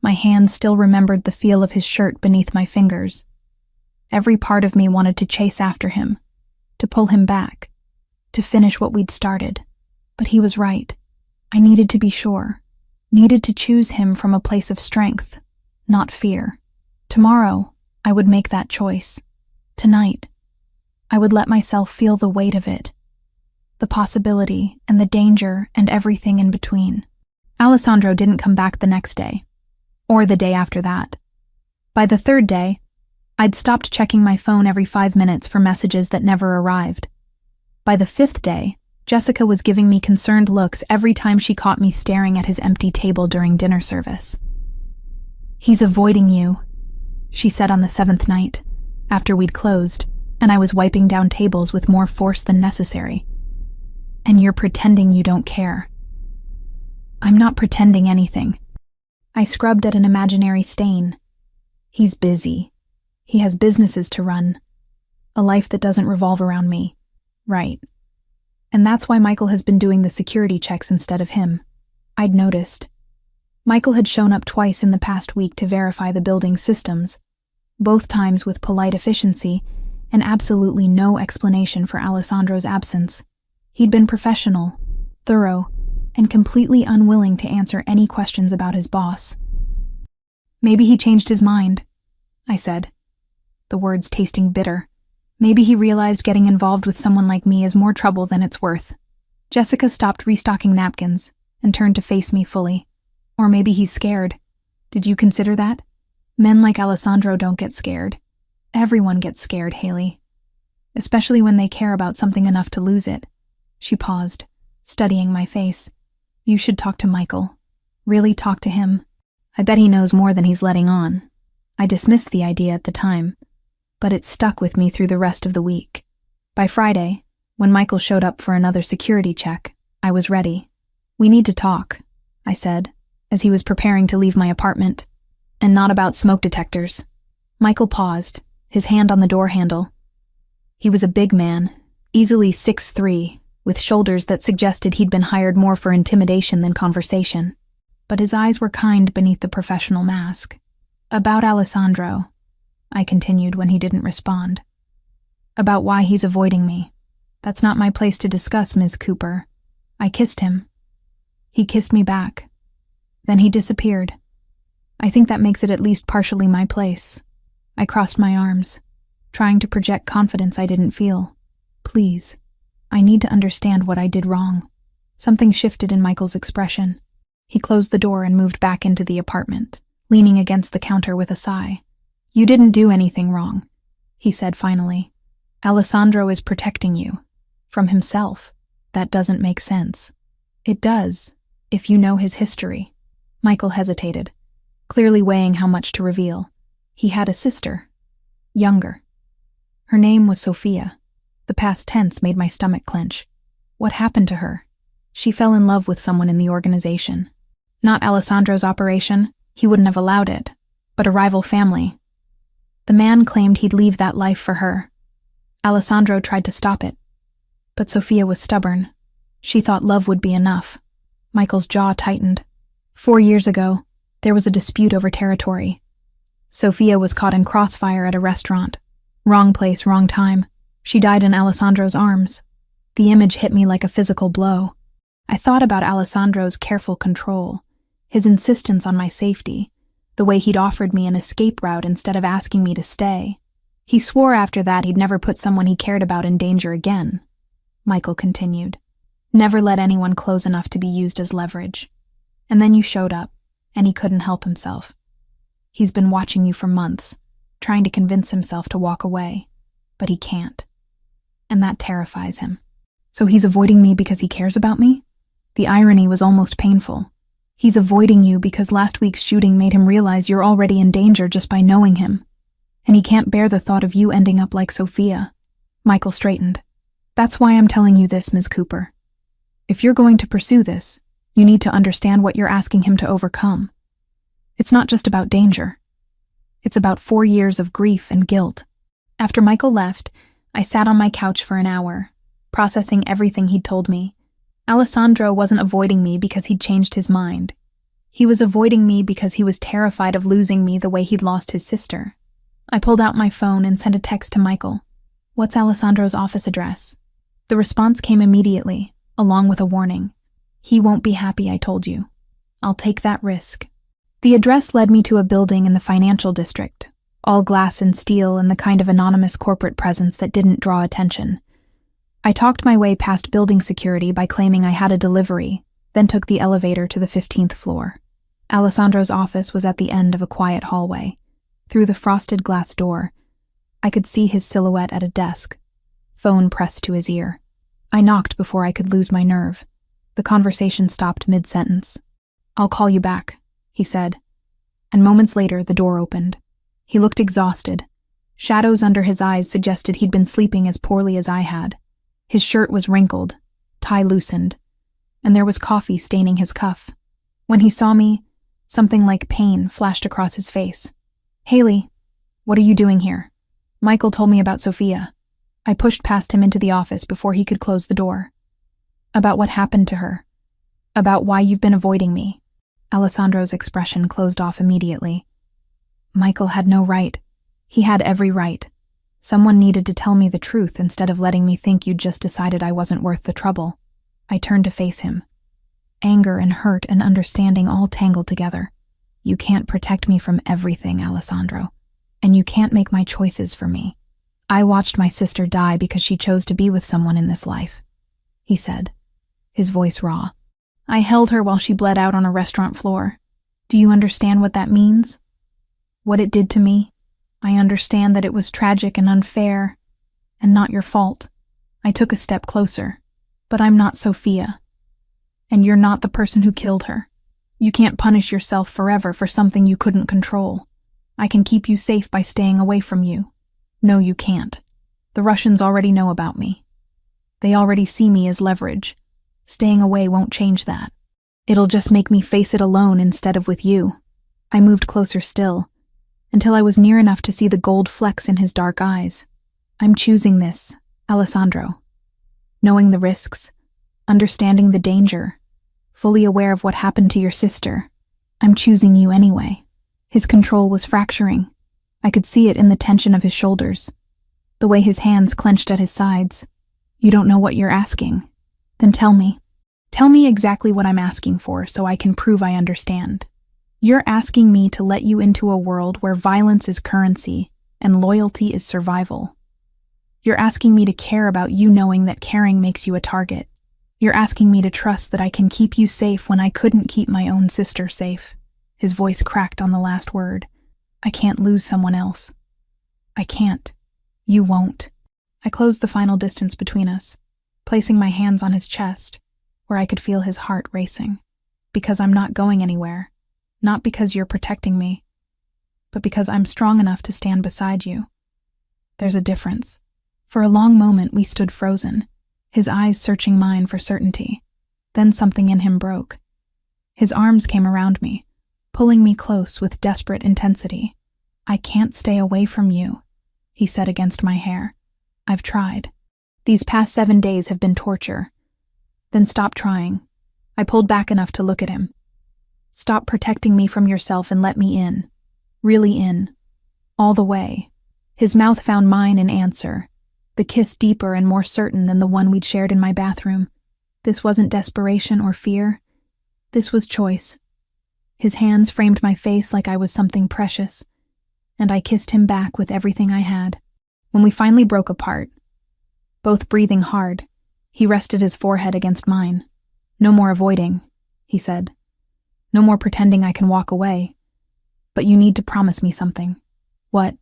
My hands still remembered the feel of his shirt beneath my fingers. Every part of me wanted to chase after him, to pull him back, to finish what we'd started. But he was right. I needed to be sure, needed to choose him from a place of strength, not fear. Tomorrow, I would make that choice. Tonight, I would let myself feel the weight of it, the possibility and the danger and everything in between. Alessandro didn't come back the next day, or the day after that. By the third day, I'd stopped checking my phone every 5 minutes for messages that never arrived. By the fifth day, Jessica was giving me concerned looks every time she caught me staring at his empty table during dinner service. "He's avoiding you," she said on the 7th night, after we'd closed, and I was wiping down tables with more force than necessary. "And you're pretending you don't care." "I'm not pretending anything." I scrubbed at an imaginary stain. "He's busy. He has businesses to run. A life that doesn't revolve around me." "Right. And that's why Michael has been doing the security checks instead of him." I'd noticed. Michael had shown up twice in the past week to verify the building's systems, both times with polite efficiency and absolutely no explanation for Alessandro's absence. He'd been professional, thorough, and completely unwilling to answer any questions about his boss. "Maybe he changed his mind," I said, the words tasting bitter. "Maybe he realized getting involved with someone like me is more trouble than it's worth." Jessica stopped restocking napkins and turned to face me fully. "Or maybe he's scared. Did you consider that? Men like Alessandro don't get scared. Everyone gets scared, Haley. Especially when they care about something enough to lose it." She paused, studying my face. "You should talk to Michael. Really talk to him. I bet he knows more than he's letting on." I dismissed the idea at the time, but it stuck with me through the rest of the week. By Friday, when Michael showed up for another security check, I was ready. "We need to talk," I said, as he was preparing to leave my apartment. "And not about smoke detectors." Michael paused, his hand on the door handle. He was a big man, easily 6'3", with shoulders that suggested he'd been hired more for intimidation than conversation. But his eyes were kind beneath the professional mask. "About Alessandro," I continued when he didn't respond. "About why he's avoiding me. That's not my place to discuss, Ms. Cooper." I kissed him. He kissed me back. Then he disappeared. I think that makes it at least partially my place. I crossed my arms, trying to project confidence I didn't feel. "Please, I need to understand what I did wrong." Something shifted in Michael's expression. He closed the door and moved back into the apartment, leaning against the counter with a sigh. "You didn't do anything wrong," he said finally. "Alessandro is protecting you. From himself. That doesn't make sense." "It does, if you know his history." Michael hesitated. clearly weighing how much to reveal. He had a sister. Younger. Her name was Sophia. The past tense made my stomach clench. What happened to her? She fell in love with someone in the organization. Not Alessandro's operation, he wouldn't have allowed it, but a rival family. The man claimed he'd leave that life for her. Alessandro tried to stop it, but Sophia was stubborn. She thought love would be enough. Michael's jaw tightened. 4 years ago, there was a dispute over territory. Sophia was caught in crossfire at a restaurant. Wrong place, wrong time. She died in Alessandro's arms. The image hit me like a physical blow. I thought about Alessandro's careful control, his insistence on my safety, the way he'd offered me an escape route instead of asking me to stay. He swore after that he'd never put someone he cared about in danger again. Michael continued. Never let anyone close enough to be used as leverage. And then you showed up, and he couldn't help himself. He's been watching you for months, trying to convince himself to walk away, but he can't. And that terrifies him. So he's avoiding me because he cares about me? The irony was almost painful. He's avoiding you because last week's shooting made him realize you're already in danger just by knowing him. And he can't bear the thought of you ending up like Sophia. Michael straightened. That's why I'm telling you this, Ms. Cooper. If you're going to pursue this, you need to understand what you're asking him to overcome. It's not just about danger. It's about 4 years of grief and guilt. After Michael left, I sat on my couch for an hour, processing everything he'd told me. Alessandro wasn't avoiding me because he'd changed his mind. He was avoiding me because he was terrified of losing me the way he'd lost his sister. I pulled out my phone and sent a text to Michael. What's Alessandro's office address? The response came immediately, along with a warning. He won't be happy, I told you. I'll take that risk. The address led me to a building in the financial district, all glass and steel and the kind of anonymous corporate presence that didn't draw attention. I talked my way past building security by claiming I had a delivery, then took the elevator to the 15th floor. Alessandro's office was at the end of a quiet hallway. Through the frosted glass door, I could see his silhouette at a desk, phone pressed to his ear. I knocked before I could lose my nerve. The conversation stopped mid-sentence. I'll call you back, he said. And moments later, the door opened. He looked exhausted. Shadows under his eyes suggested he'd been sleeping as poorly as I had. His shirt was wrinkled, tie loosened, and there was coffee staining his cuff. When he saw me, something like pain flashed across his face. Haley, what are you doing here? Michael told me about Sophia. I pushed past him into the office before he could close the door. About what happened to her. About why you've been avoiding me. Alessandro's expression closed off immediately. Michael had no right. He had every right. Someone needed to tell me the truth instead of letting me think you'd just decided I wasn't worth the trouble. I turned to face him. Anger and hurt and understanding all tangled together. You can't protect me from everything, Alessandro. And you can't make my choices for me. I watched my sister die because she chose to be with someone in this life, he said, his voice raw. I held her while she bled out on a restaurant floor. Do you understand what that means? What it did to me? I understand that it was tragic and unfair, and not your fault. I took a step closer, but I'm not Sophia. And you're not the person who killed her. You can't punish yourself forever for something you couldn't control. I can keep you safe by staying away from you. No, you can't. The Russians already know about me. They already see me as leverage. Staying away won't change that. It'll just make me face it alone instead of with you. I moved closer still, until I was near enough to see the gold flecks in his dark eyes. I'm choosing this, Alessandro. Knowing the risks, understanding the danger, fully aware of what happened to your sister. I'm choosing you anyway. His control was fracturing. I could see it in the tension of his shoulders, the way his hands clenched at his sides. You don't know what you're asking. Then tell me. Tell me exactly what I'm asking for so I can prove I understand. You're asking me to let you into a world where violence is currency and loyalty is survival. You're asking me to care about you knowing that caring makes you a target. You're asking me to trust that I can keep you safe when I couldn't keep my own sister safe. His voice cracked on the last word. I can't lose someone else. I can't. You won't. I closed the final distance between us, placing my hands on his chest, where I could feel his heart racing. Because I'm not going anywhere. Not because you're protecting me, but because I'm strong enough to stand beside you. There's a difference. For a long moment, we stood frozen, his eyes searching mine for certainty. Then something in him broke. His arms came around me, pulling me close with desperate intensity. I can't stay away from you, he said against my hair. I've tried. These past 7 days have been torture. Then stop trying. I pulled back enough to look at him. Stop protecting me from yourself and let me in. Really in. All the way. His mouth found mine in answer, the kiss deeper and more certain than the one we'd shared in my bathroom. This wasn't desperation or fear. This was choice. His hands framed my face like I was something precious, and I kissed him back with everything I had. When we finally broke apart, both breathing hard, he rested his forehead against mine. No more avoiding, he said. No more pretending I can walk away. But you need to promise me something. What?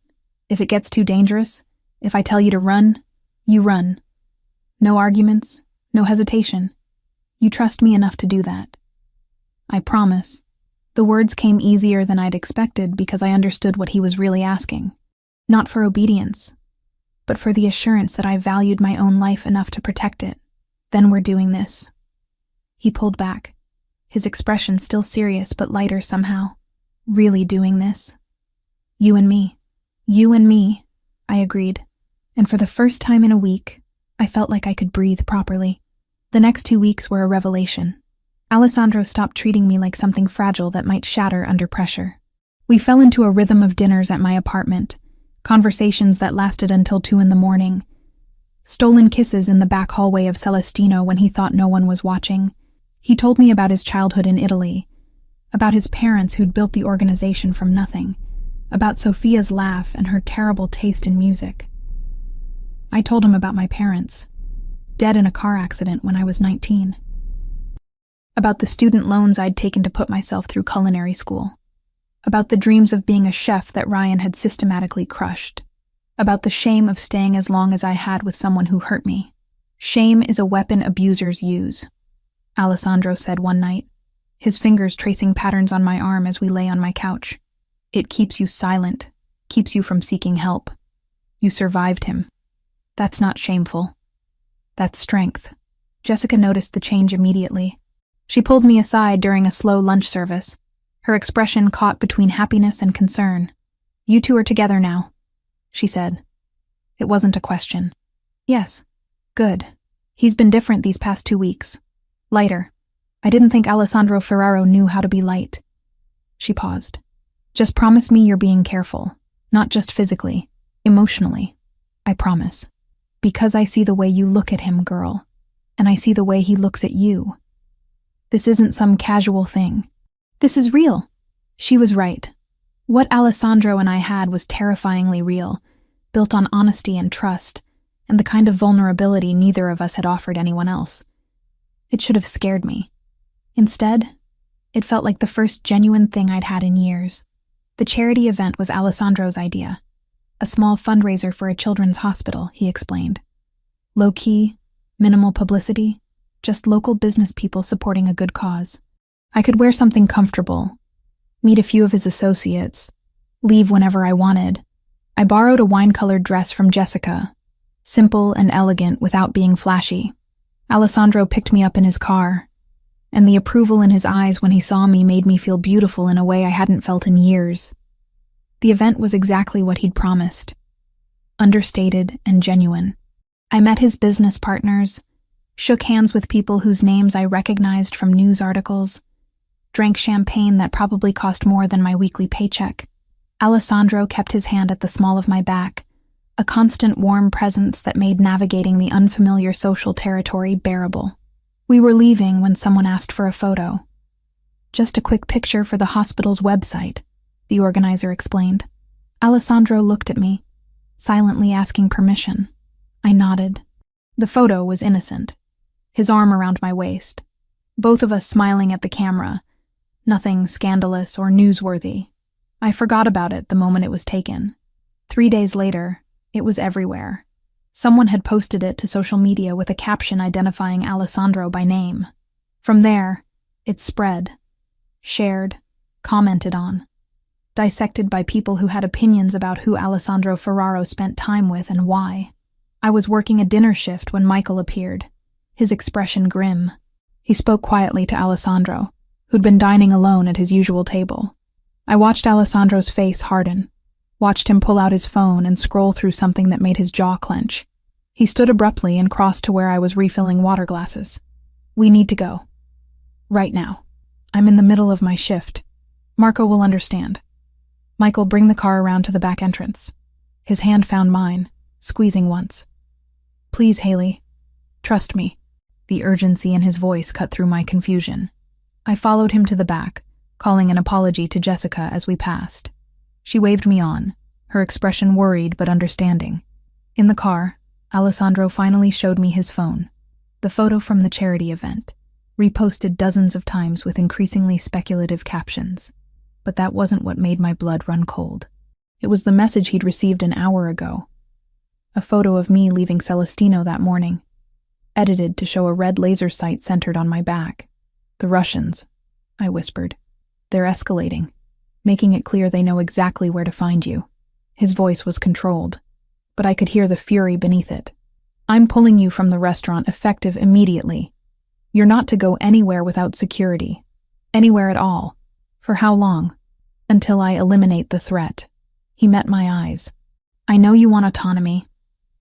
If it gets too dangerous? If I tell you to run, you run. No arguments, no hesitation. You trust me enough to do that. I promise. The words came easier than I'd expected because I understood what he was really asking. Not for obedience, but for the assurance that I valued my own life enough to protect it. Then we're doing this. He pulled back, his expression still serious but lighter somehow. Really doing this. You and me. You and me, I agreed. And for the first time in a week, I felt like I could breathe properly. The next 2 weeks were a revelation. Alessandro stopped treating me like something fragile that might shatter under pressure. We fell into a rhythm of dinners at my apartment, conversations that lasted until 2 a.m, stolen kisses in the back hallway of Celestino when he thought no one was watching. He told me about his childhood in Italy, about his parents who'd built the organization from nothing, about Sophia's laugh and her terrible taste in music. I told him about my parents, dead in a car accident when I was 19. About the student loans I'd taken to put myself through culinary school. About the dreams of being a chef that Ryan had systematically crushed. About the shame of staying as long as I had with someone who hurt me. Shame is a weapon abusers use, Alessandro said one night, his fingers tracing patterns on my arm as we lay on my couch. It keeps you silent, keeps you from seeking help. You survived him. That's not shameful. That's strength. Jessica noticed the change immediately. She pulled me aside during a slow lunch service, her expression caught between happiness and concern. You two are together now, she said. It wasn't a question. Yes. Good. He's been different these past 2 weeks. Lighter. I didn't think Alessandro Ferraro knew how to be light. She paused. Just promise me you're being careful. Not just physically. Emotionally. I promise. Because I see the way you look at him, girl. And I see the way he looks at you. This isn't some casual thing. This is real. She was right. What Alessandro and I had was terrifyingly real, built on honesty and trust, and the kind of vulnerability neither of us had offered anyone else. It should have scared me. Instead, it felt like the first genuine thing I'd had in years. The charity event was Alessandro's idea. A small fundraiser for a children's hospital, he explained. Low-key, minimal publicity, just local business people supporting a good cause. I could wear something comfortable, meet a few of his associates, leave whenever I wanted. I borrowed a wine-colored dress from Jessica, simple and elegant without being flashy. Alessandro picked me up in his car, and the approval in his eyes when he saw me made me feel beautiful in a way I hadn't felt in years. The event was exactly what he'd promised, understated and genuine. I met his business partners, shook hands with people whose names I recognized from news articles, drank champagne that probably cost more than my weekly paycheck. Alessandro kept his hand at the small of my back, a constant warm presence that made navigating the unfamiliar social territory bearable. We were leaving when someone asked for a photo. Just a quick picture for the hospital's website, the organizer explained. Alessandro looked at me, silently asking permission. I nodded. The photo was innocent, his arm around my waist, both of us smiling at the camera, nothing scandalous or newsworthy. I forgot about it the moment it was taken. 3 days later, it was everywhere. Someone had posted it to social media with a caption identifying Alessandro by name. From there, it spread, shared, commented on, dissected by people who had opinions about who Alessandro Ferraro spent time with and why. I was working a dinner shift when Michael appeared, his expression grim. He spoke quietly to Alessandro, who'd been dining alone at his usual table. I watched Alessandro's face harden, watched him pull out his phone and scroll through something that made his jaw clench. He stood abruptly and crossed to where I was refilling water glasses. "We need to go. Right now. I'm in the middle of my shift. Marco will understand." "Michael, bring the car around to the back entrance." His hand found mine, squeezing once. "Please, Haley. Trust me." The urgency in his voice cut through my confusion. I followed him to the back, calling an apology to Jessica as we passed. She waved me on, her expression worried but understanding. In the car, Alessandro finally showed me his phone. The photo from the charity event, reposted dozens of times with increasingly speculative captions. But that wasn't what made my blood run cold. It was the message he'd received an hour ago. A photo of me leaving Celestino that morning, edited to show a red laser sight centered on my back. "The Russians," I whispered. "They're escalating, making it clear they know exactly where to find you." His voice was controlled, but I could hear the fury beneath it. "I'm pulling you from the restaurant effective immediately. You're not to go anywhere without security. Anywhere at all. For how long? Until I eliminate the threat." He met my eyes. "I know you want autonomy.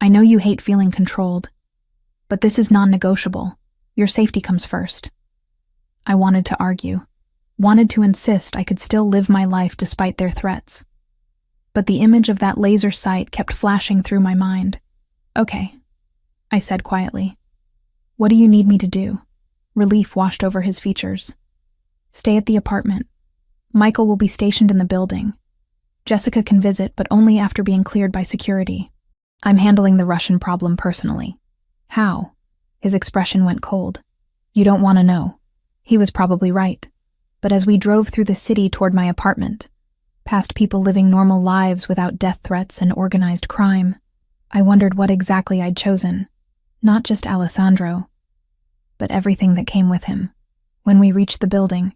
I know you hate feeling controlled. But this is non-negotiable. Your safety comes first." I wanted to argue, wanted to insist I could still live my life despite their threats. But the image of that laser sight kept flashing through my mind. "Okay," I said quietly. "What do you need me to do?" Relief washed over his features. "Stay at the apartment. Michael will be stationed in the building. Jessica can visit, but only after being cleared by security. I'm handling the Russian problem personally." "How?" His expression went cold. "You don't want to know." He was probably right. But as we drove through the city toward my apartment, past people living normal lives without death threats and organized crime, I wondered what exactly I'd chosen. Not just Alessandro, but everything that came with him. When we reached the building,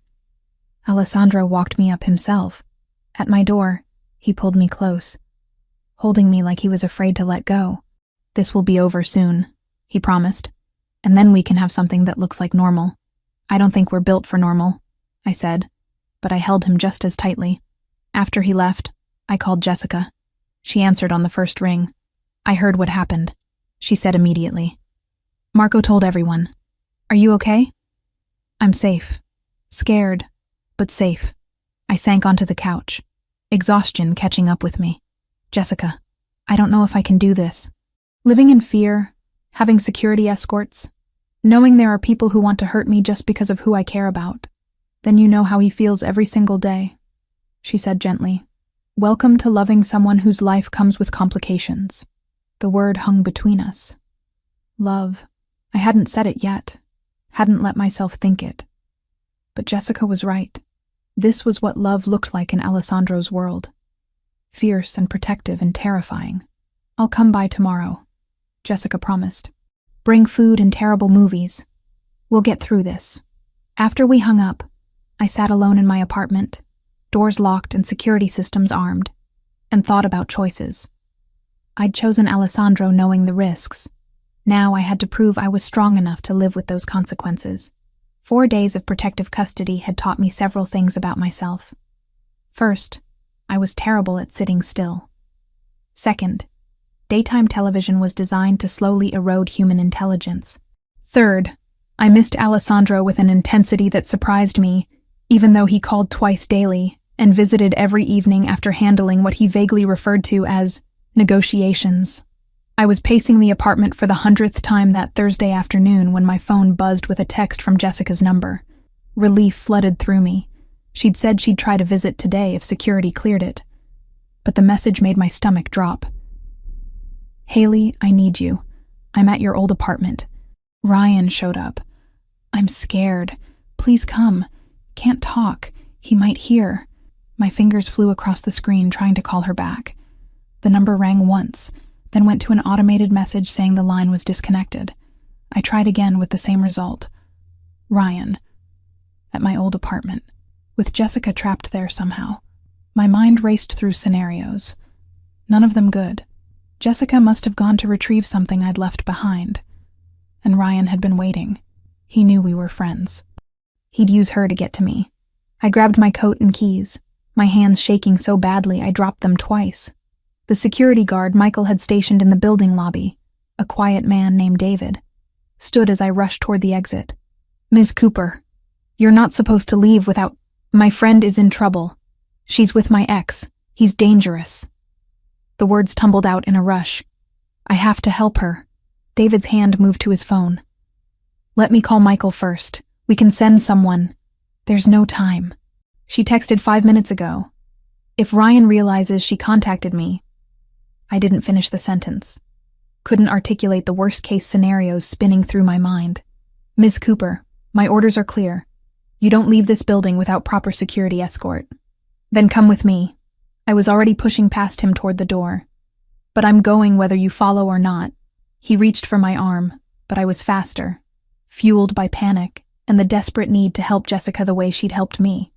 Alessandro walked me up himself. At my door, he pulled me close, holding me like he was afraid to let go. "This will be over soon," he promised, "and then we can have something that looks like normal." "I don't think we're built for normal," I said, but I held him just as tightly. After he left, I called Jessica. She answered on the first ring. "I heard what happened," she said immediately. "Marco told everyone. Are you okay?" "I'm safe. Scared, but safe." I sank onto the couch, exhaustion catching up with me. "Jessica, I don't know if I can do this. Living in fear, having security escorts, knowing there are people who want to hurt me just because of who I care about. Then you know how he feels every single day," she said gently. "Welcome to loving someone whose life comes with complications." The word hung between us. Love. I hadn't said it yet, hadn't let myself think it. But Jessica was right. This was what love looked like in Alessandro's world. Fierce and protective and terrifying. "I'll come by tomorrow," Jessica promised. "Bring food and terrible movies. We'll get through this." After we hung up, I sat alone in my apartment, doors locked and security systems armed, and thought about choices. I'd chosen Alessandro knowing the risks. Now I had to prove I was strong enough to live with those consequences. 4 days of protective custody had taught me several things about myself. First, I was terrible at sitting still. Second, daytime television was designed to slowly erode human intelligence. Third, I missed Alessandro with an intensity that surprised me, even though he called twice daily and visited every evening after handling what he vaguely referred to as negotiations. I was pacing the apartment for the 100th time that Thursday afternoon when my phone buzzed with a text from Jessica's number. Relief flooded through me. She'd said she'd try to visit today if security cleared it. But the message made my stomach drop. "Haley, I need you. I'm at your old apartment. Ryan showed up. I'm scared. Please come. Can't talk. He might hear." My fingers flew across the screen trying to call her back. The number rang once, then went to an automated message saying the line was disconnected. I tried again with the same result. Ryan. At my old apartment. with Jessica trapped there somehow. My mind raced through scenarios. None of them good. Jessica must have gone to retrieve something I'd left behind. And Ryan had been waiting. He knew we were friends. He'd use her to get to me. I grabbed my coat and keys, my hands shaking so badly I dropped them twice. The security guard Michael had stationed in the building lobby, a quiet man named David, stood as I rushed toward the exit. "Ms. Cooper, you're not supposed to leave without— My friend is in trouble. She's with my ex. He's dangerous." The words tumbled out in a rush. "I have to help her." David's hand moved to his phone. "Let me call Michael first. We can send someone." "There's no time. She texted 5 minutes ago. If Ryan realizes she contacted me—" I didn't finish the sentence. Couldn't articulate the worst-case scenarios spinning through my mind. "Ms. Cooper, my orders are clear. You don't leave this building without proper security escort." "Then come with me." I was already pushing past him toward the door. "But I'm going whether you follow or not." He reached for my arm, but I was faster, fueled by panic and the desperate need to help Jessica the way she'd helped me.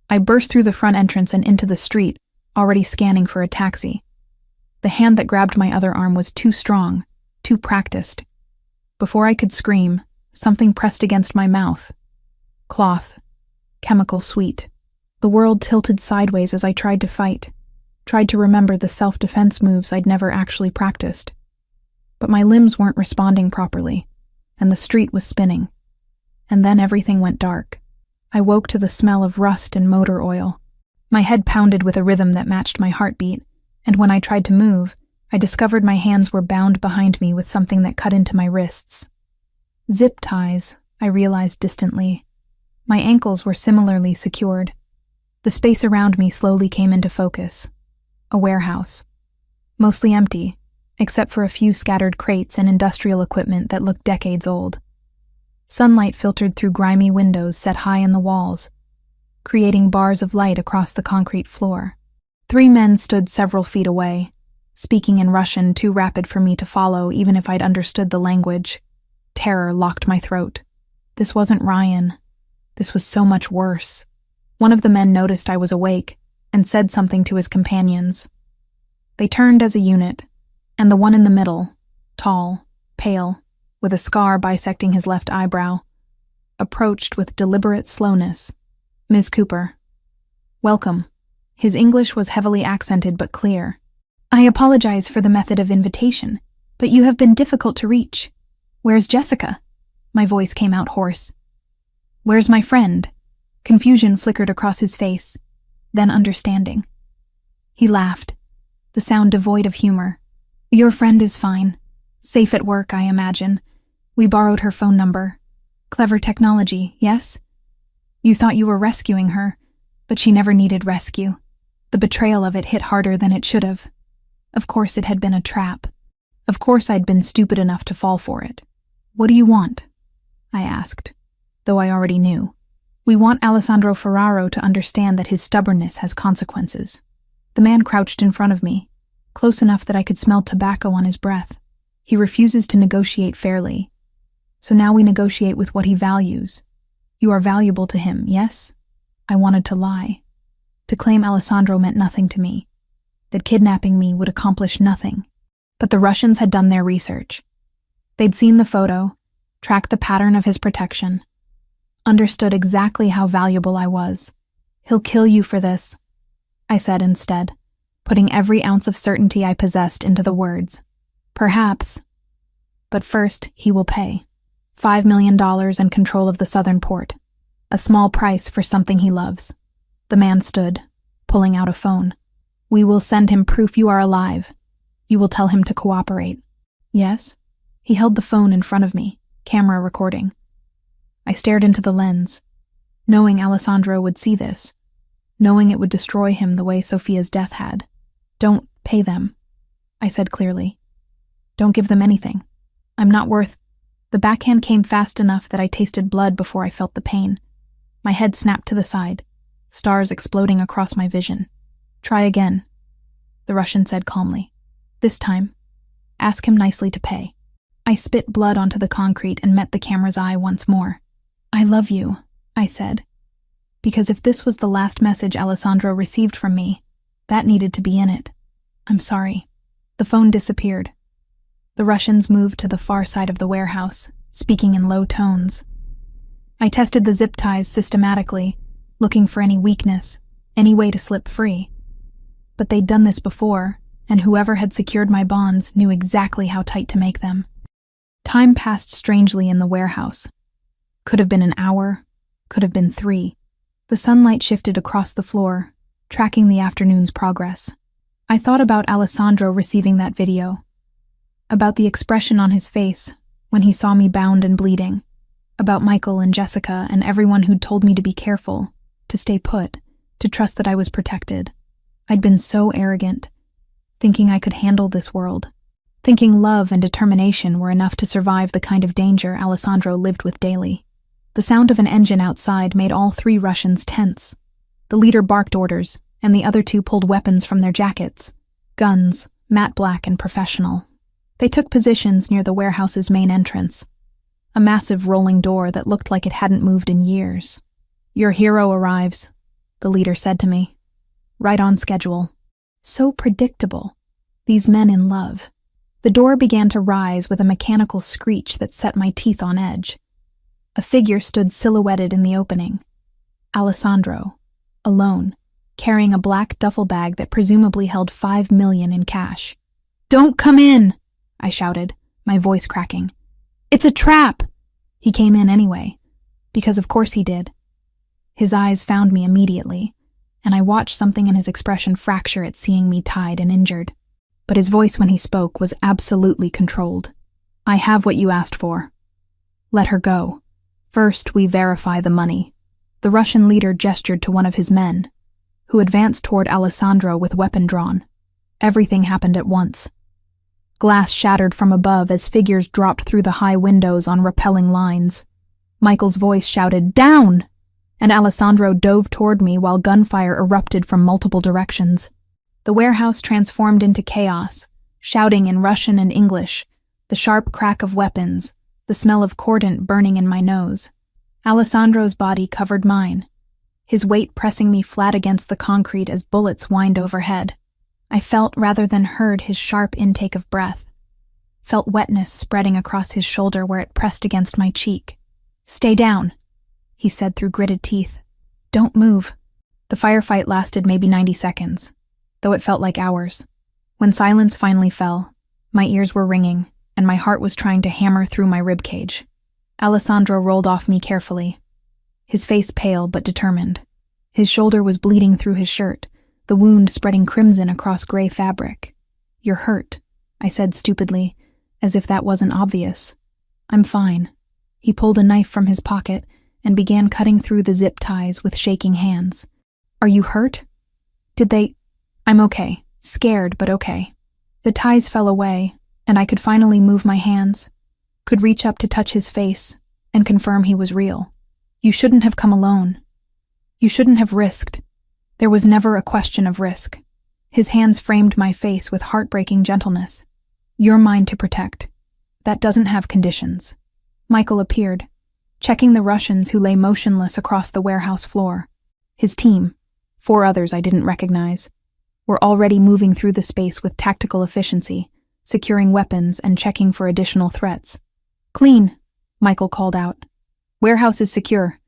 I burst through the front entrance and into the street, already scanning for a taxi. The hand that grabbed my other arm was too strong, too practiced. Before I could scream, something pressed against my mouth. Cloth. Chemical sweet. The world tilted sideways as I tried to fight, tried to remember the self-defense moves I'd never actually practiced. But my limbs weren't responding properly, and the street was spinning. And then everything went dark. I woke to the smell of rust and motor oil. My head pounded with a rhythm that matched my heartbeat, and when I tried to move, I discovered my hands were bound behind me with something that cut into my wrists. Zip ties, I realized distantly. My ankles were similarly secured. The space around me slowly came into focus. A warehouse. Mostly empty, except for a few scattered crates and industrial equipment that looked decades old. Sunlight filtered through grimy windows set high in the walls, creating bars of light across the concrete floor. 3 men stood several feet away, speaking in Russian too rapid for me to follow even if I'd understood the language. Terror locked my throat. This wasn't Ryan. This was so much worse. One of the men noticed I was awake and said something to his companions. They turned as a unit, and the one in the middle, tall, pale, with a scar bisecting his left eyebrow, approached with deliberate slowness. "Ms. Cooper." "Welcome." His English was heavily accented but clear. "I apologize for the method of invitation, but you have been difficult to reach. Where's Jessica?" My voice came out hoarse. "Where's my friend?" Confusion flickered across his face, then understanding. He laughed, the sound devoid of humor. "Your friend is fine. Safe at work, I imagine. We borrowed her phone number. Clever technology, yes? You thought you were rescuing her, but she never needed rescue. The betrayal of it hit harder than it should have. Of course it had been a trap. Of course I'd been stupid enough to fall for it. What do you want?" I asked, though I already knew. "We want Alessandro Ferraro to understand that his stubbornness has consequences." The man crouched in front of me, close enough that I could smell tobacco on his breath. He refuses to negotiate fairly. So now we negotiate with what he values. You are valuable to him, yes? I wanted to lie. To claim Alessandro meant nothing to me. That kidnapping me would accomplish nothing. But the Russians had done their research. They'd seen the photo, tracked the pattern of his protection, understood exactly how valuable I was. "He'll kill you for this," I said instead, putting every ounce of certainty I possessed into the words. "Perhaps. But first, he will pay. $5 million and control of the southern port. A small price for something he loves." The man stood, pulling out a phone. "We will send him proof you are alive. You will tell him to cooperate." "Yes?" He held the phone in front of me, camera recording. I stared into the lens, knowing Alessandro would see this, knowing it would destroy him the way Sophia's death had. "Don't pay them," I said clearly. "Don't give them anything. I'm not worth—" The backhand came fast enough that I tasted blood before I felt the pain. My head snapped to the side, stars exploding across my vision. "Try again," the Russian said calmly. "This time, ask him nicely to pay." I spit blood onto the concrete and met the camera's eye once more. "I love you," I said. Because if this was the last message Alessandro received from me, that needed to be in it. I'm sorry. The phone disappeared. The Russians moved to the far side of the warehouse, speaking in low tones. I tested the zip ties systematically, looking for any weakness, any way to slip free. But they'd done this before, and whoever had secured my bonds knew exactly how tight to make them. Time passed strangely in the warehouse. Could have been an hour, could have been 3. The sunlight shifted across the floor, tracking the afternoon's progress. I thought about Alessandro receiving that video, about the expression on his face when he saw me bound and bleeding, about Michael and Jessica and everyone who'd told me to be careful, to stay put, to trust that I was protected. I'd been so arrogant, thinking I could handle this world, thinking love and determination were enough to survive the kind of danger Alessandro lived with daily. The sound of an engine outside made all 3 Russians tense. The leader barked orders, and the other 2 pulled weapons from their jackets. Guns, matte black and professional. They took positions near the warehouse's main entrance, a massive rolling door that looked like it hadn't moved in years. "Your hero arrives," the leader said to me. Right on schedule. So predictable. These men in love. The door began to rise with a mechanical screech that set my teeth on edge. A figure stood silhouetted in the opening. Alessandro, alone, carrying a black duffel bag that presumably held $5 million in cash. "Don't come in!" I shouted, my voice cracking. "It's a trap!" He came in anyway, because of course he did. His eyes found me immediately, and I watched something in his expression fracture at seeing me tied and injured. But his voice when he spoke was absolutely controlled. "I have what you asked for. Let her go. First, we verify the money." The Russian leader gestured to one of his men, who advanced toward Alessandro with weapon drawn. Everything happened at once. Glass shattered from above as figures dropped through the high windows on rappelling lines. Michael's voice shouted, "Down!" and Alessandro dove toward me while gunfire erupted from multiple directions. The warehouse transformed into chaos, shouting in Russian and English, the sharp crack of weapons, the smell of cordant burning in my nose. Alessandro's body covered mine, his weight pressing me flat against the concrete as bullets whined overhead. I felt rather than heard his sharp intake of breath, felt wetness spreading across his shoulder where it pressed against my cheek. "Stay down," he said through gritted teeth. "Don't move." The firefight lasted maybe 90 seconds, though it felt like hours. When silence finally fell, my ears were ringing, and my heart was trying to hammer through my ribcage. Alessandro rolled off me carefully, his face pale but determined. His shoulder was bleeding through his shirt, the wound spreading crimson across gray fabric. "You're hurt," I said stupidly, as if that wasn't obvious. "I'm fine." He pulled a knife from his pocket and began cutting through the zip ties with shaking hands. "Are you hurt? Did they—" "I'm okay. Scared, but okay." The ties fell away, and I could finally move my hands, could reach up to touch his face and confirm he was real. "You shouldn't have come alone. You shouldn't have risked." There was never a question of risk. His hands framed my face with heartbreaking gentleness. "You're mine to protect. That doesn't have conditions." Michael appeared, checking the Russians who lay motionless across the warehouse floor. His team, 4 others I didn't recognize, were already moving through the space with tactical efficiency, securing weapons and checking for additional threats. "Clean," Michael called out. "Warehouse is secure.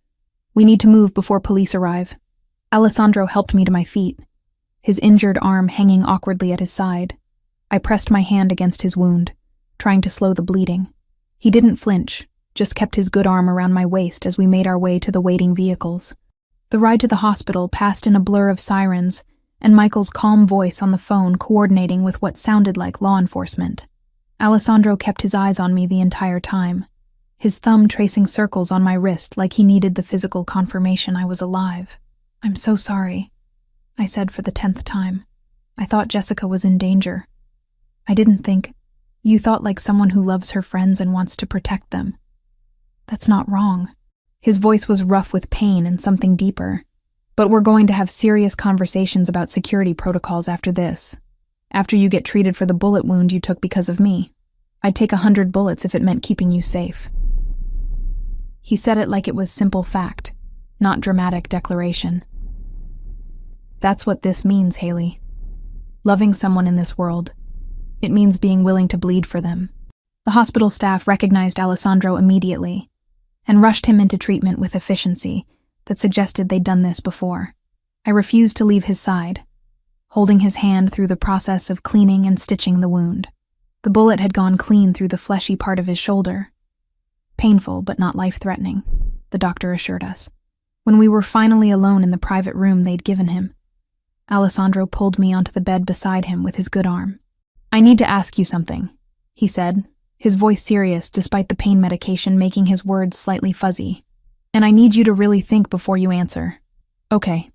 We need to move before police arrive." Alessandro helped me to my feet, his injured arm hanging awkwardly at his side. I pressed my hand against his wound, trying to slow the bleeding. He didn't flinch, just kept his good arm around my waist as we made our way to the waiting vehicles. The ride to the hospital passed in a blur of sirens, and Michael's calm voice on the phone coordinating with what sounded like law enforcement. Alessandro kept his eyes on me the entire time, his thumb tracing circles on my wrist like he needed the physical confirmation I was alive. "I'm so sorry," I said for the 10th time. "I thought Jessica was in danger. I didn't think—" "You thought like someone who loves her friends and wants to protect them. That's not wrong." His voice was rough with pain and something deeper. "But we're going to have serious conversations about security protocols after this. After you get treated for the bullet wound you took because of me. I'd take 100 bullets if it meant keeping you safe." He said it like it was simple fact, not dramatic declaration. That's what this means, Haley. Loving someone in this world. It means being willing to bleed for them. The hospital staff recognized Alessandro immediately and rushed him into treatment with efficiency that suggested they'd done this before. I refused to leave his side, holding his hand through the process of cleaning and stitching the wound. The bullet had gone clean through the fleshy part of his shoulder. Painful, but not life-threatening, the doctor assured us. When we were finally alone in the private room they'd given him, Alessandro pulled me onto the bed beside him with his good arm. "I need to ask you something," he said, his voice serious despite the pain medication making his words slightly fuzzy. "And I need you to really think before you answer. Okay,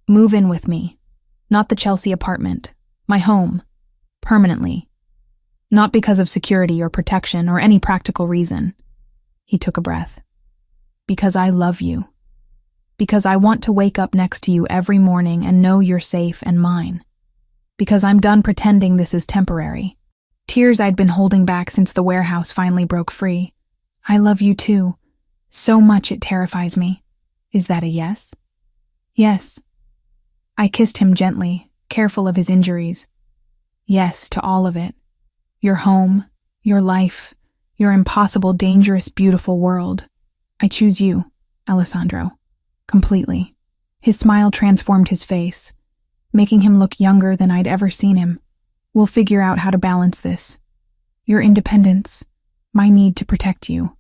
move in with me. Not the Chelsea apartment. My home. Permanently. Not because of security or protection or any practical reason." He took a breath. "Because I love you. Because I want to wake up next to you every morning and know you're safe and mine. Because I'm done pretending this is temporary." Tears I'd been holding back since the warehouse finally broke free. "I love you too. So much it terrifies me." "Is that a yes?" "Yes." I kissed him gently, careful of his injuries. "Yes to all of it. Your home, your life, your impossible, dangerous, beautiful world. I choose you, Alessandro. Completely." His smile transformed his face, making him look younger than I'd ever seen him. "We'll figure out how to balance this. Your independence, my need to protect you.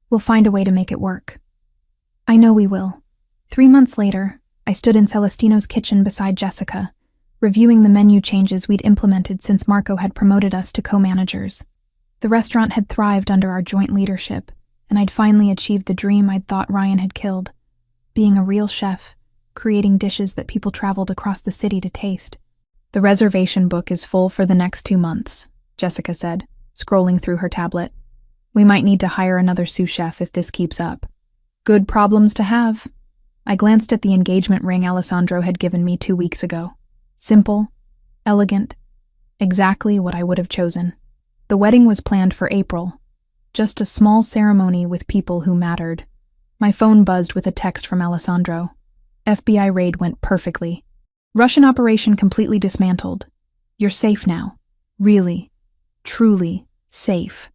We'll find a way to make it work." "I know we will." 3 months later, I stood in Celestino's kitchen beside Jessica, reviewing the menu changes we'd implemented since Marco had promoted us to co-managers. The restaurant had thrived under our joint leadership, and I'd finally achieved the dream I'd thought Ryan had killed, being a real chef, creating dishes that people traveled across the city to taste. "The reservation book is full for the next 2 months, Jessica said, scrolling through her tablet. "We might need to hire another sous chef if this keeps up." "Good problems to have." I glanced at the engagement ring Alessandro had given me 2 weeks ago. Simple, elegant, exactly what I would have chosen. The wedding was planned for April, just a small ceremony with people who mattered. My phone buzzed with a text from Alessandro. "FBI raid went perfectly. Russian operation completely dismantled. You're safe now. Really, truly safe."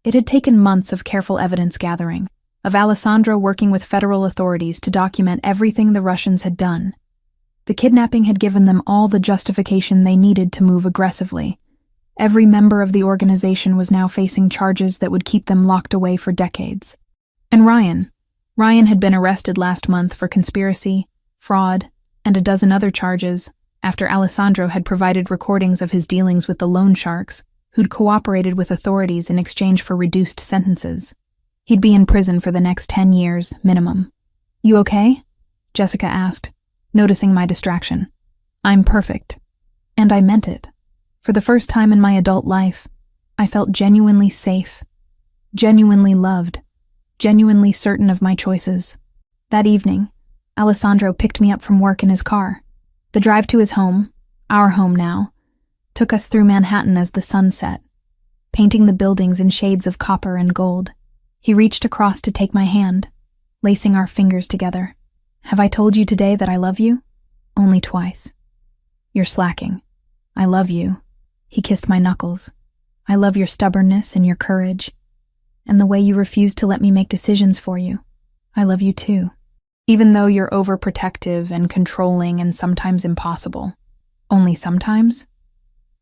It had taken months of careful evidence gathering, of Alessandro working with federal authorities to document everything the Russians had done. The kidnapping had given them all the justification they needed to move aggressively. Every member of the organization was now facing charges that would keep them locked away for decades. And Ryan had been arrested last month for conspiracy, fraud, and a dozen other charges after Alessandro had provided recordings of his dealings with the loan sharks who'd cooperated with authorities in exchange for reduced sentences. He'd be in prison for the next 10 years, minimum. "You okay?" Jessica asked, noticing my distraction. "I'm perfect." And I meant it. For the first time in my adult life, I felt genuinely safe, genuinely loved, genuinely certain of my choices. That evening, Alessandro picked me up from work in his car. The drive to his home, our home now, took us through Manhattan as the sun set, painting the buildings in shades of copper and gold. He reached across to take my hand, lacing our fingers together. "Have I told you today that I love you?" "Only twice." "You're slacking." "I love you." He kissed my knuckles. "I love your stubbornness and your courage, and the way you refuse to let me make decisions for you. I love you too. Even though you're overprotective and controlling and sometimes impossible." "Only sometimes?"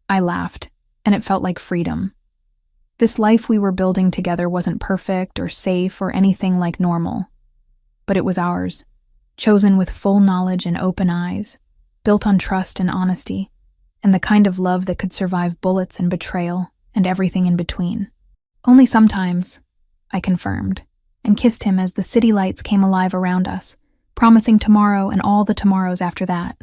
I laughed, and it felt like freedom. This life we were building together wasn't perfect or safe or anything like normal, but it was ours, chosen with full knowledge and open eyes, built on trust and honesty, and the kind of love that could survive bullets and betrayal and everything in between. "Only sometimes," I confirmed, and kissed him as the city lights came alive around us, promising tomorrow and all the tomorrows after that.